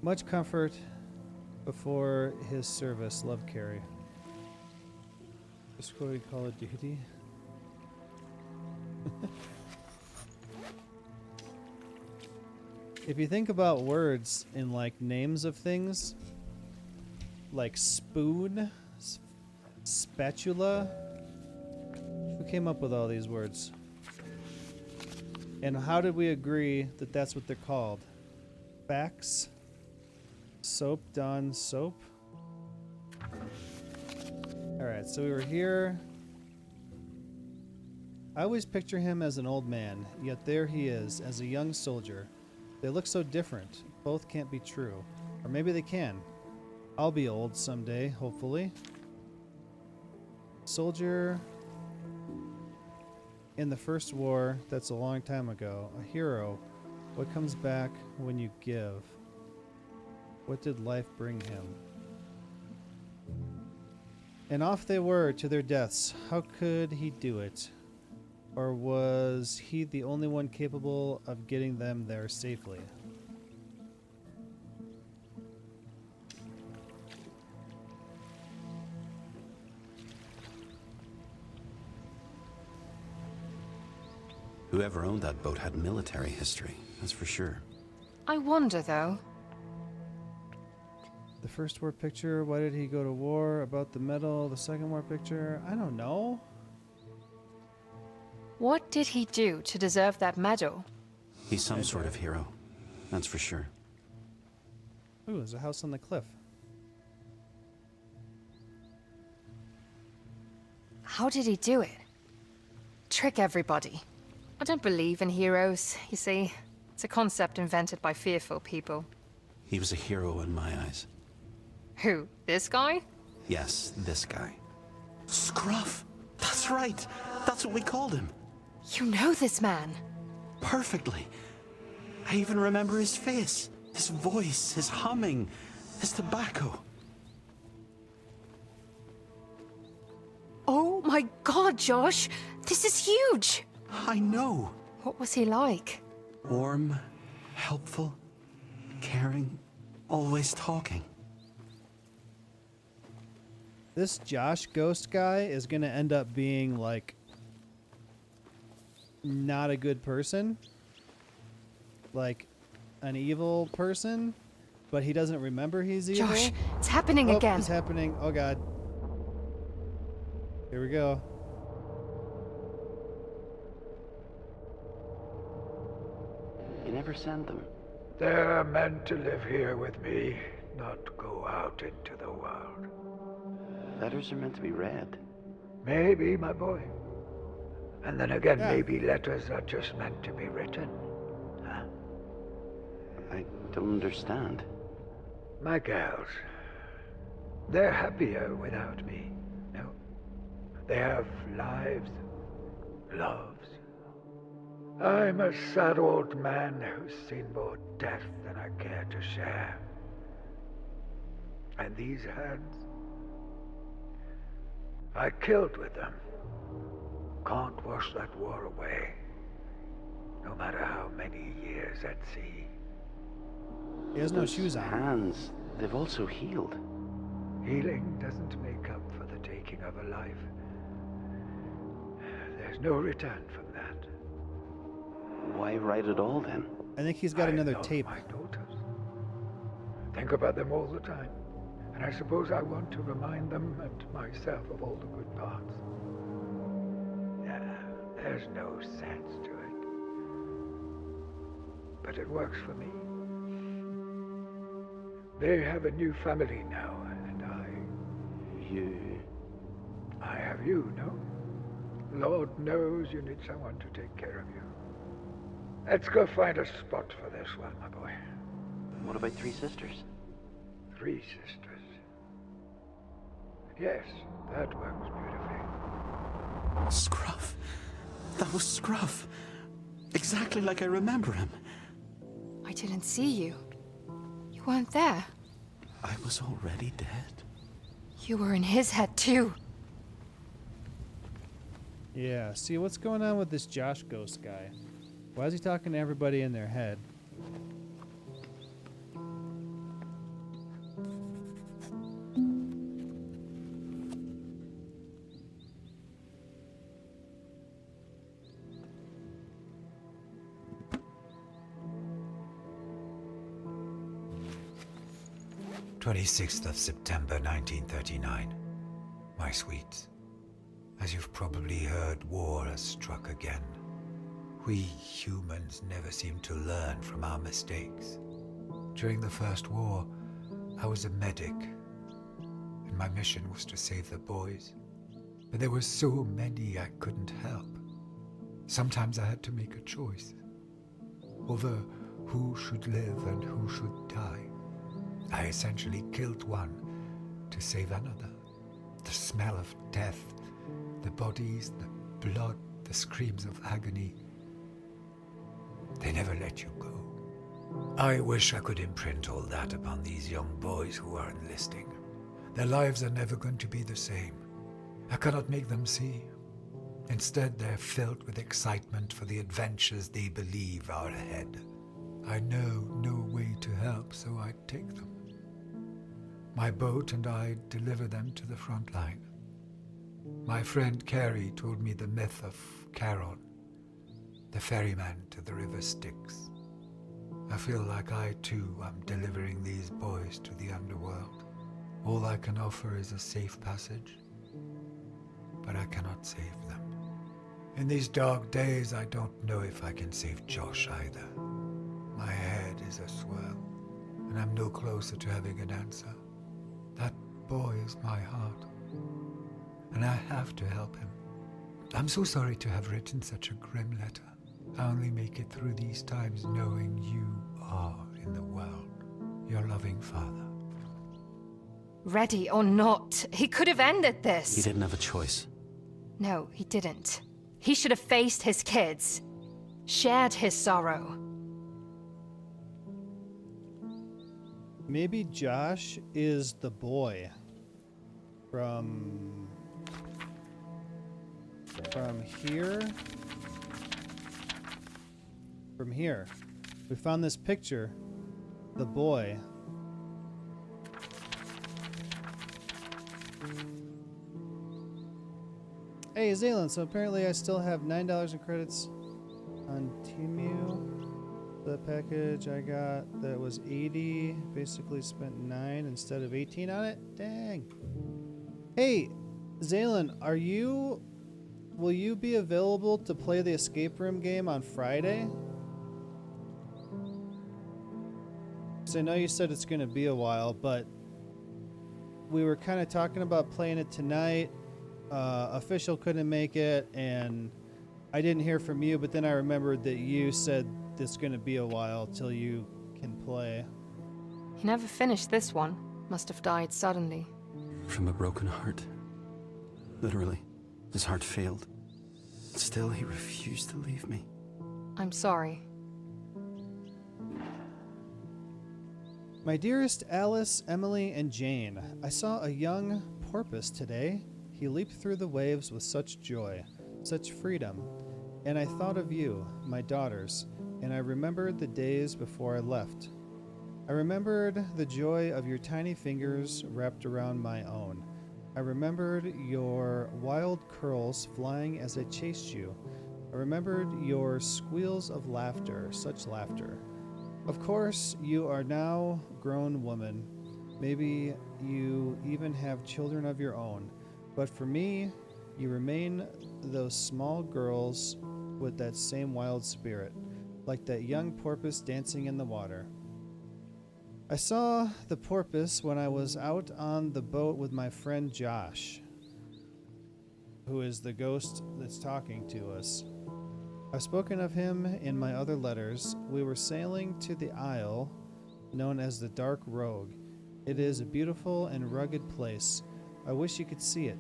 much comfort before his service. Love, Carrie. Just what we call of Duty. If you think about words in like names of things, like spoon, spatula. Who came up with all these words? And how did we agree that that's what they're called? Fax, soap, Dawn, soap. All right, so we were here. I always picture him as an old man, yet there he is as a young soldier. They look so different. Both can't be true. Or maybe they can. I'll be old someday, hopefully. Soldier in the first war, that's a long time ago. A hero. What comes back when you give? What did life bring him? And off they were to their deaths. How could he do it? Or was he the only one capable of getting them there safely? Whoever owned that boat had military history, that's for sure. I wonder, though. The first war picture, why did he go to war? About the medal, the second war picture, I don't know. What did he do to deserve that medal? He's some sort of hero, that's for sure. Ooh, there's a house on the cliff. How did he do it? Trick everybody. I don't believe in heroes, you see. It's a concept invented by fearful people. He was a hero in my eyes. Who? This guy? Yes, this guy. Scruff! That's right! That's what we called him! You know this man. Perfectly. I even remember his face, his voice, his humming, his tobacco. Oh my god, Josh! This is huge! I know. What was he like? Warm, helpful, caring, always talking. This Josh Ghost guy is going to end up being, like, not a good person. Like, an evil person. But he doesn't remember he's evil. Josh, it's happening again. It's happening. Oh, God. Here we go. You never send them. They're meant to live here with me, not go out into the world. Letters are meant to be read. Maybe, my boy. And then again, Yeah. maybe letters are just meant to be written. Huh? I don't understand. My gals, they're happier without me. No. They have lives, loves. I'm a sad old man who's seen more death than I care to share. And these hands, I killed with them. Can't wash that war away, no matter how many years at sea. He has no Those shoes on. hands, they've also healed. Healing doesn't make up for the taking of a life. There's no return from that. Why write it all then? I think he's got another love tape. my daughters. Think about them all the time. And I suppose I want to remind them and myself of all the good parts. There's no sense to it. But it works for me. They have a new family now, and I have you, no? Lord knows you need someone to take care of you. Let's go find a spot for this one, my boy. What about 3 sisters? 3 sisters. Yes, that works beautifully. Scruff. That was Scruff. Exactly like I remember him. I didn't see you. You weren't there. I was already dead. You were in his head, too. Yeah, see what's going on with this Josh Ghost guy? Why is he talking to everybody in their head? 26th of September 1939. My sweets, as you've probably heard, war has struck again. We humans never seem to learn from our mistakes. During the First War, I was a medic, and my mission was to save the boys. But there were so many I couldn't help. Sometimes I had to make a choice over who should live and who should die. I essentially killed one to save another. The smell of death, the bodies, the blood, the screams of agony, they never let you go. I wish I could imprint all that upon these young boys who are enlisting. Their lives are never going to be the same. I cannot make them see. Instead, they're filled with excitement for the adventures they believe are ahead. I know no way to help, so I take them. My boat and I deliver them to the front line. My friend Carrie told me the myth of Charon, the ferryman to the river Styx. I feel like I too am delivering these boys to the underworld. All I can offer is a safe passage, but I cannot save them. In these dark days, I don't know if I can save Josh either. My head is a swirl, and I'm no closer to having an answer. That boy is my heart, and I have to help him. I'm so sorry to have written such a grim letter. I only make it through these times knowing you are in the world, your loving father. Ready or not, he could have ended this. He didn't have a choice. No, he didn't. He should have faced his kids, shared his sorrow. Maybe Josh is the boy from here. From here. We found this picture. The boy. Hey, Zaylan, so apparently I still have $9 in credits on Temu. The package I got that was 80, basically spent 9 instead of 18 on it. Dang. Hey, Zaylan, will you be available to play the escape room game on Friday? So I know you said it's going to be a while, but we were kind of talking about playing it tonight. Official couldn't make it, and I didn't hear from you, but then I remembered that you said it's going to be a while till you can play. He never finished this one. Must have died suddenly. From a broken heart. Literally. His heart failed. Still, he refused to leave me. I'm sorry. My dearest Alice, Emily, and Jane, I saw a young porpoise today. He leaped through the waves with such joy, such freedom. And I thought of you, my daughters, and I remembered the days before I left. I remembered the joy of your tiny fingers wrapped around my own. I remembered your wild curls flying as I chased you. I remembered your squeals of laughter, such laughter. Of course, you are now grown woman. Maybe you even have children of your own. But for me, you remain those small girls with that same wild spirit, like that young porpoise dancing in the water. I saw the porpoise when I was out on the boat with my friend Josh, who is the ghost that's talking to us. I've spoken of him in my other letters. We were sailing to the isle known as the Dark Rogue. It is a beautiful and rugged place. I wish you could see it.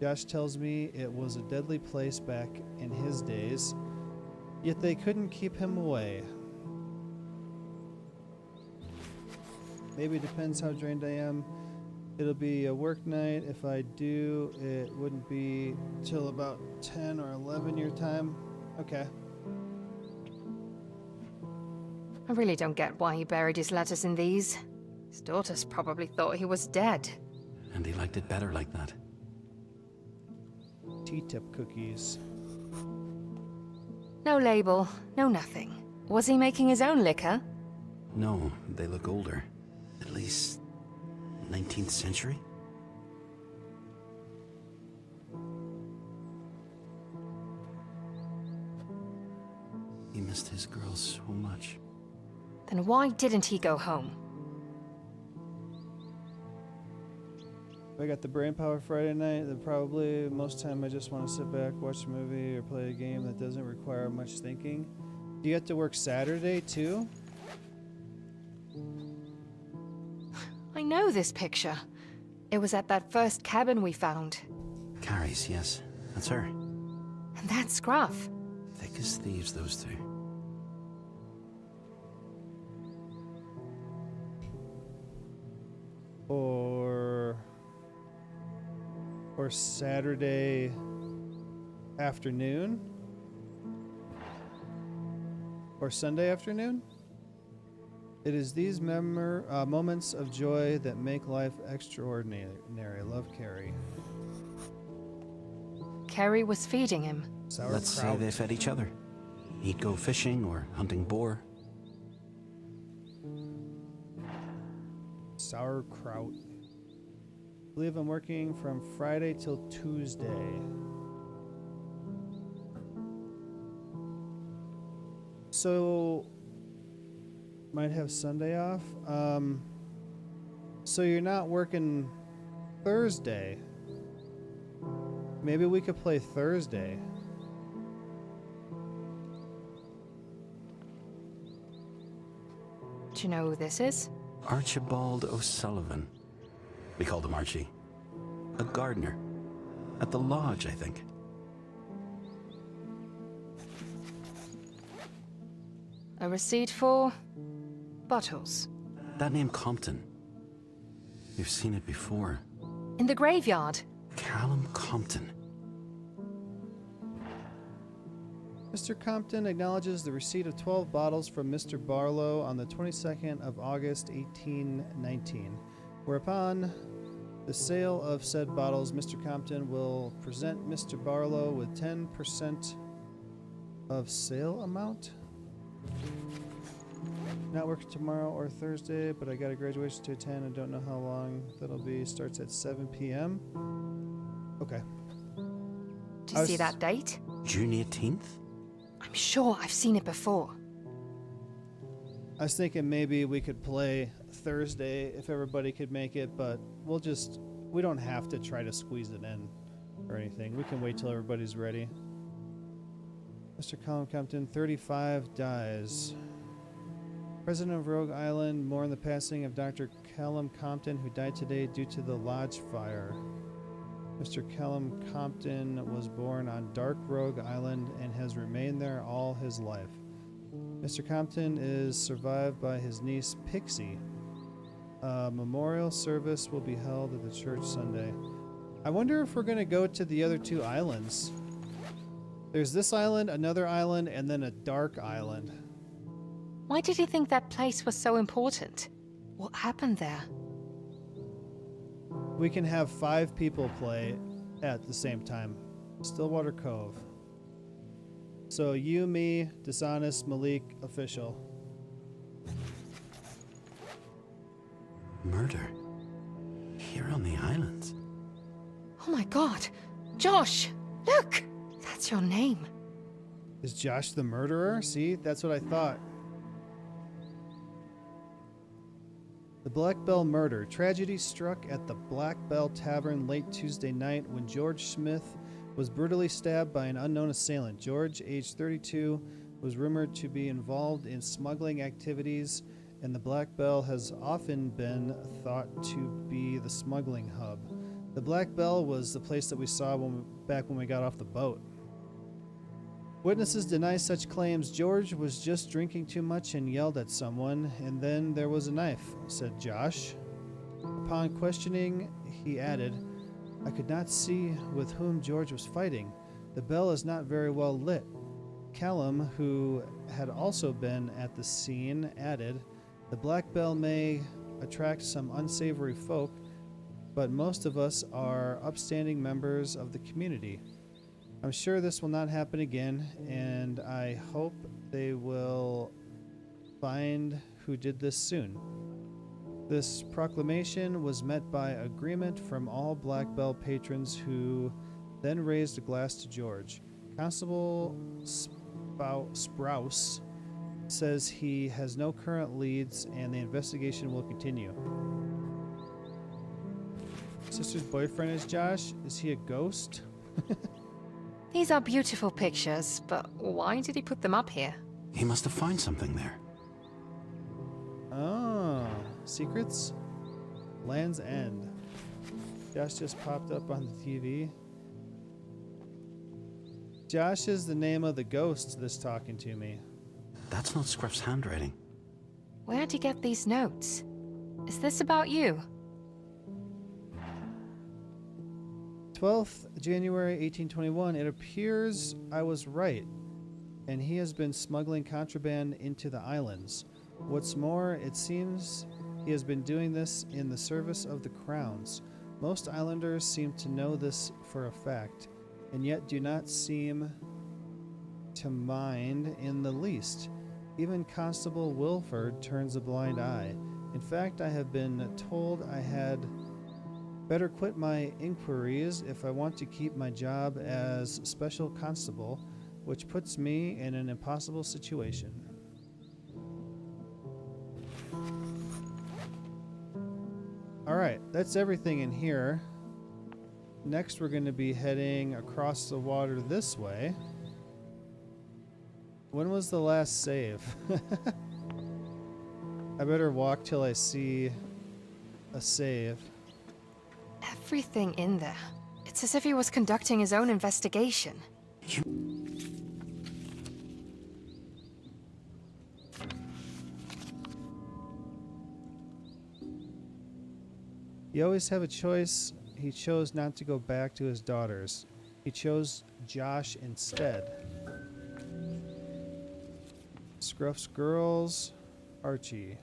Josh tells me it was a deadly place back in his days, yet they couldn't keep him away. Maybe it depends how drained I am. It'll be a work night. If I do, it wouldn't be till about 10 or 11 your time. Okay. I really don't get why he buried his letters in these. His daughters probably thought he was dead. And he liked it better like that. Tea-tip cookies. No label, no nothing. Was he making his own liquor? No, they look older. At least 19th century? He missed his girl so much. Then why didn't he go home? If I got the brain power Friday night, then probably most time I just want to sit back, watch a movie, or play a game that doesn't require much thinking. Do you have to work Saturday too? I know this picture. It was at that first cabin we found. Carrie's, yes. That's her. And that's Scruff. Thick as thieves, those two. Or Saturday afternoon? Or Sunday afternoon? It is these moments of joy that make life extraordinary. Love, Carrie. Carrie was feeding him. Let's say they fed each other. He'd go fishing or hunting boar. Sauerkraut. I believe I'm working from Friday till Tuesday. So, might have Sunday off. So you're not working Thursday. Maybe we could play Thursday. Do you know who this is? Archibald O'Sullivan. We called him Archie. A gardener. At the lodge, I think. A receipt for bottles. That name Compton. We've seen it before. In the graveyard. Callum Compton. Mr. Compton acknowledges the receipt of 12 bottles from Mr. Barlow on the 22nd of August, 1819. Whereupon the sale of said bottles, Mr. Compton will present Mr. Barlow with 10% of sale amount. Not working tomorrow or Thursday, but I got a graduation to attend. I don't know how long that'll be. Starts at 7 p.m. Okay. Do you see that date? June 18th? I'm sure I've seen it before. I was thinking maybe we could play Thursday if everybody could make it, but we don't have to try to squeeze it in or anything. We can wait till everybody's ready. Mr. Callum Compton, 35, dies. President of Rogue Island, mourn the passing of Dr. Callum Compton, who died today due to the lodge fire. Mr. Callum Compton was born on Dark Rogue Island and has remained there all his life. Mr. Compton is survived by his niece, Pixie. A memorial service will be held at the church Sunday. I wonder if we're going to go to the other two islands. There's this island, another island, and then a dark island. Why did he think that place was so important? What happened there? We can have 5 people play at the same time. Stillwater Cove. So you, me, Dishonest, Malik, Official. Murder? Here on the islands? Oh my god! Josh! Look! That's your name. Is Josh the murderer? See, that's what I thought. The Black Bell murder. Tragedy struck at the Black Bell Tavern late Tuesday night when George Smith was brutally stabbed by an unknown assailant. George, age 32, was rumored to be involved in smuggling activities, and the Black Bell has often been thought to be the smuggling hub. The Black Bell was the place that we saw back when we got off the boat. Witnesses deny such claims. George was just drinking too much and yelled at someone, and then there was a knife, said Josh. Upon questioning, he added, I could not see with whom George was fighting. The bell is not very well lit. Callum, who had also been at the scene, added, the Black Bell may attract some unsavory folk, but most of us are upstanding members of the community. I'm sure this will not happen again, and I hope they will find who did this soon. This proclamation was met by agreement from all Black Bell patrons who then raised a glass to George. Constable Sprouse says he has no current leads and the investigation will continue. Sister's boyfriend is Josh. Is he a ghost? These are beautiful pictures, but why did he put them up here? He must have found something there. Oh, secrets? Land's End. Josh just popped up on the TV. Josh is the name of the ghost that's talking to me. That's not Scruff's handwriting. Where'd he get these notes? Is this about you? 12th January 1821. It appears I was right, and he has been smuggling contraband into the islands. What's more, it seems he has been doing this in the service of the crowns. Most islanders seem to know this for a fact, and yet do not seem to mind in the least. Even Constable Wilford turns a blind eye. In fact, I have been told I had better quit my inquiries if I want to keep my job as special constable, which puts me in an impossible situation. Alright, that's everything in here. Next we're going to be heading across the water this way. When was the last save? I better walk till I see a save. Everything in there. It's as if he was conducting his own investigation. You always have a choice. He chose not to go back to his daughters. He chose Josh instead. Scruff's girls, Archie.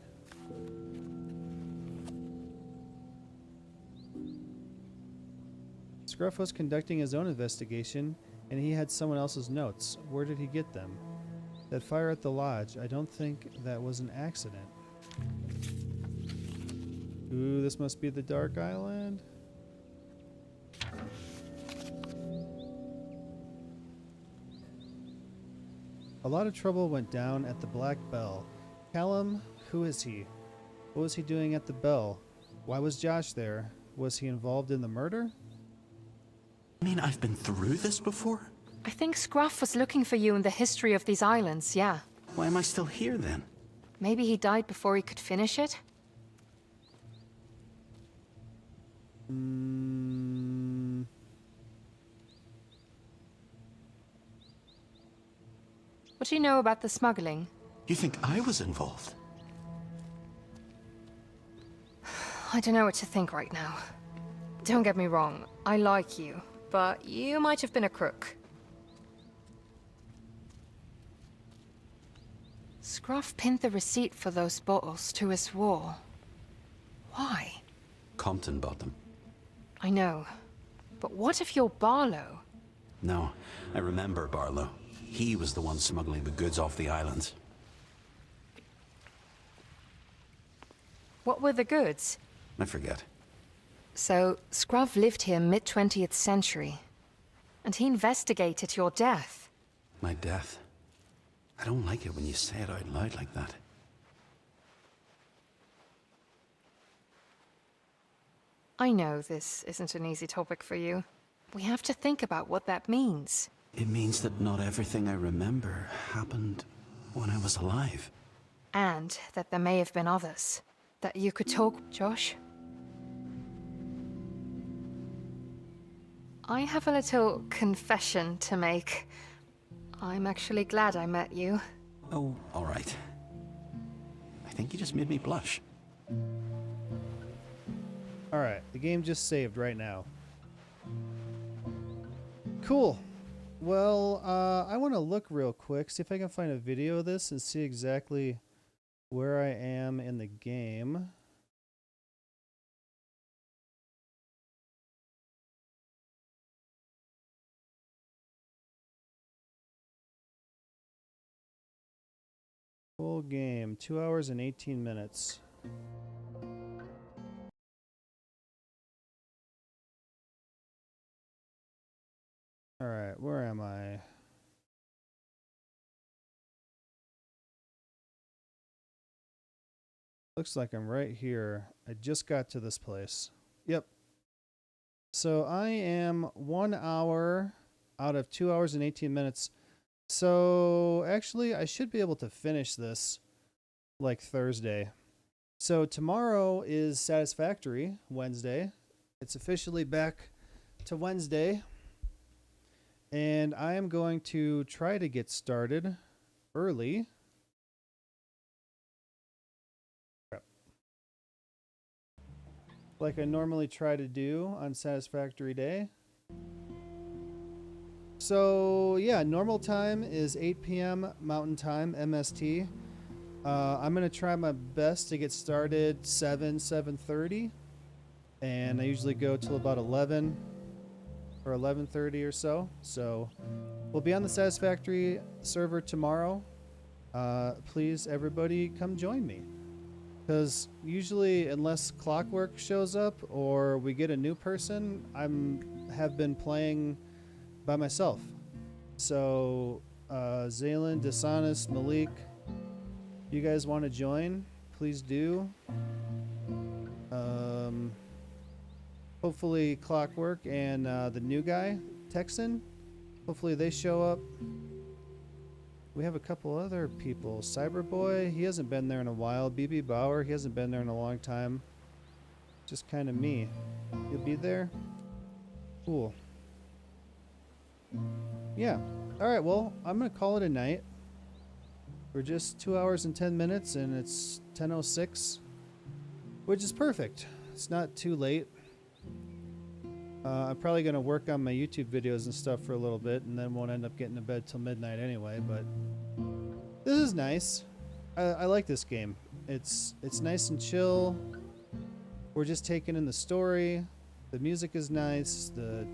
Scruff was conducting his own investigation, and he had someone else's notes. Where did he get them? That fire at the lodge, I don't think that was an accident. Ooh, this must be the Dark Island. A lot of trouble went down at the Black Bell. Callum, who is he? What was he doing at the Bell? Why was Josh there? Was he involved in the murder? I mean, I've been through this before? I think Scruff was looking for you in the history of these islands, yeah. Why am I still here then? Maybe he died before he could finish it? What do you know about the smuggling? You think I was involved? I don't know what to think right now. Don't get me wrong, I like you, but you might have been a crook. Scruff pinned the receipt for those bottles to his wall. Why? Compton bought them. I know. But what if you're Barlow? No, I remember Barlow. He was the one smuggling the goods off the islands. What were the goods? I forget. So, Scruff lived here mid-20th century. And he investigated your death. My death? I don't like it when you say it out loud like that. I know this isn't an easy topic for you. We have to think about what that means. It means that not everything I remember happened when I was alive. And that there may have been others. That you could talk, Josh? I have a little confession to make. I'm actually glad I met you. Oh, all right. I think you just made me blush. Alright, the game just saved right now. Cool. Well, I want to look real quick, see if I can find a video of this and see exactly where I am in the game. Full game, 2 hours and 18 minutes. All right, where am I? Looks like I'm right here. I just got to this place. Yep. So I am 1 hour out of 2 hours and 18 minutes. So actually, I should be able to finish this like Thursday. So tomorrow is Satisfactory, Wednesday. It's officially back to Wednesday. And I am going to try to get started early. Like I normally try to do on Satisfactory Day. So yeah, normal time is 8 p.m. Mountain Time, MST. I'm going to try my best to get started 7:30. And I usually go till about 11 or 11:30 or so. So we'll be on the Satisfactory server tomorrow. Please, everybody, come join me. Because usually, unless Clockwork shows up or we get a new person, have been playing by myself. So, Zaylen, Dishonest, Malik, you guys want to join? Please do. Hopefully, Clockwork and the new guy, Texan, hopefully they show up. We have a couple other people. Cyberboy, he hasn't been there in a while. BB Bauer, he hasn't been there in a long time. Just kind of me. You'll be there? Cool. Yeah. Alright, well, I'm going to call it a night. We're just 2 hours and 10 minutes, and it's 10:06, which is perfect. It's not too late. I'm probably going to work on my YouTube videos and stuff for a little bit, and then won't end up getting to bed till midnight anyway, but this is nice. I like this game. It's nice and chill. We're just taking in the story. The music is nice. The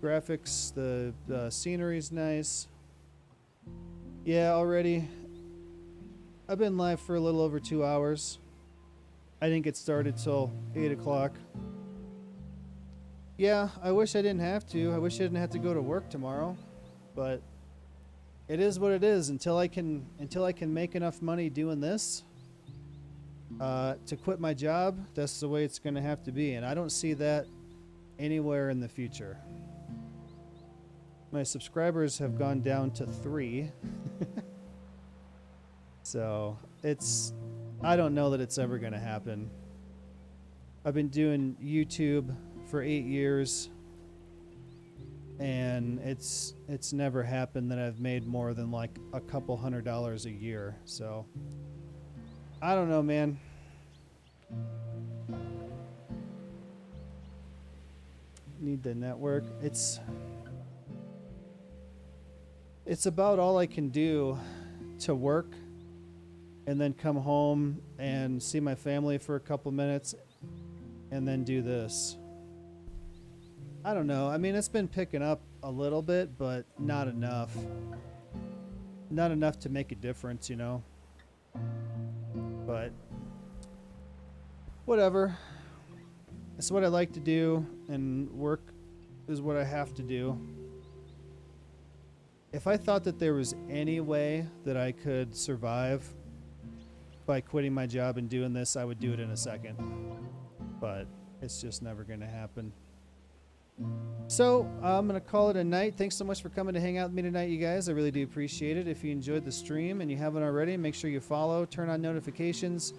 graphics, the scenery is nice. Yeah, already. I've been live for a little over 2 hours. I didn't get started till 8 o'clock. Yeah, I wish I didn't have to. I wish I didn't have to go to work tomorrow, but it is what it is. Until I can make enough money doing this to quit my job, that's the way it's going to have to be, and I don't see that anywhere in the future. My subscribers have gone down to 3, so I don't know that it's ever going to happen. I've been doing YouTube for 8 years, and it's never happened that I've made more than like a couple $100 a year. So I don't know, man. Need the network. It's about all I can do to work and then come home and see my family for a couple minutes and then do this. I don't know. I mean, it's been picking up a little bit, but not enough. Not enough to make a difference, you know? But whatever. It's what I like to do, and work is what I have to do. If I thought that there was any way that I could survive by quitting my job and doing this, I would do it in a second. But it's just never going to happen. So I'm going to call it a night. Thanks so much for coming to hang out with me tonight, you guys. I really do appreciate it. If you enjoyed the stream and you haven't already, make sure you follow, turn on notifications,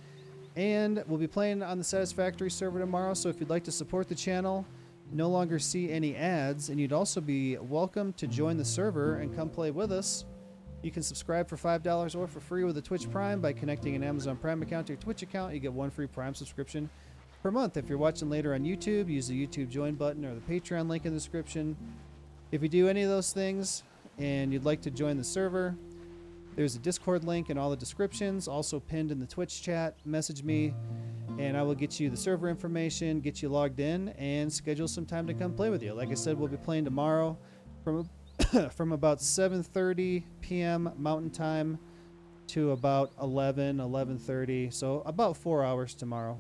and we'll be playing on the Satisfactory server tomorrow. So if you'd like to support the channel, no longer see any ads, and you'd also be welcome to join the server and come play with us. You can subscribe for $5 or for free with a Twitch Prime by connecting an Amazon Prime account to your Twitch account. You get 1 free Prime subscription per month. If you're watching later on YouTube, use the YouTube join button or the Patreon link in the description. If you do any of those things and you'd like to join the server, there's a Discord link in all the descriptions, also pinned in the Twitch chat. Message me and I will get you the server information, get you logged in, and schedule some time to come play with you. Like I said, we'll be playing tomorrow from from about 7:30 p.m. Mountain Time to about 11:30. So about 4 hours tomorrow.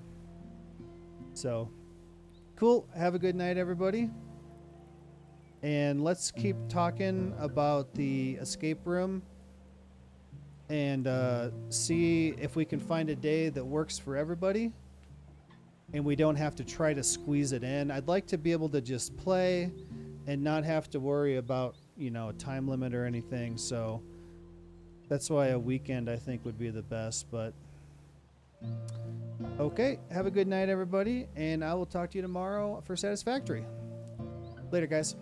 So, cool. Have a good night, everybody. And let's keep talking about the escape room and see if we can find a day that works for everybody and we don't have to try to squeeze it in. I'd like to be able to just play and not have to worry about, you know, a time limit or anything. So that's why a weekend I think would be the best. But okay, have a good night, everybody, and I will talk to you tomorrow for Satisfactory. Later, guys.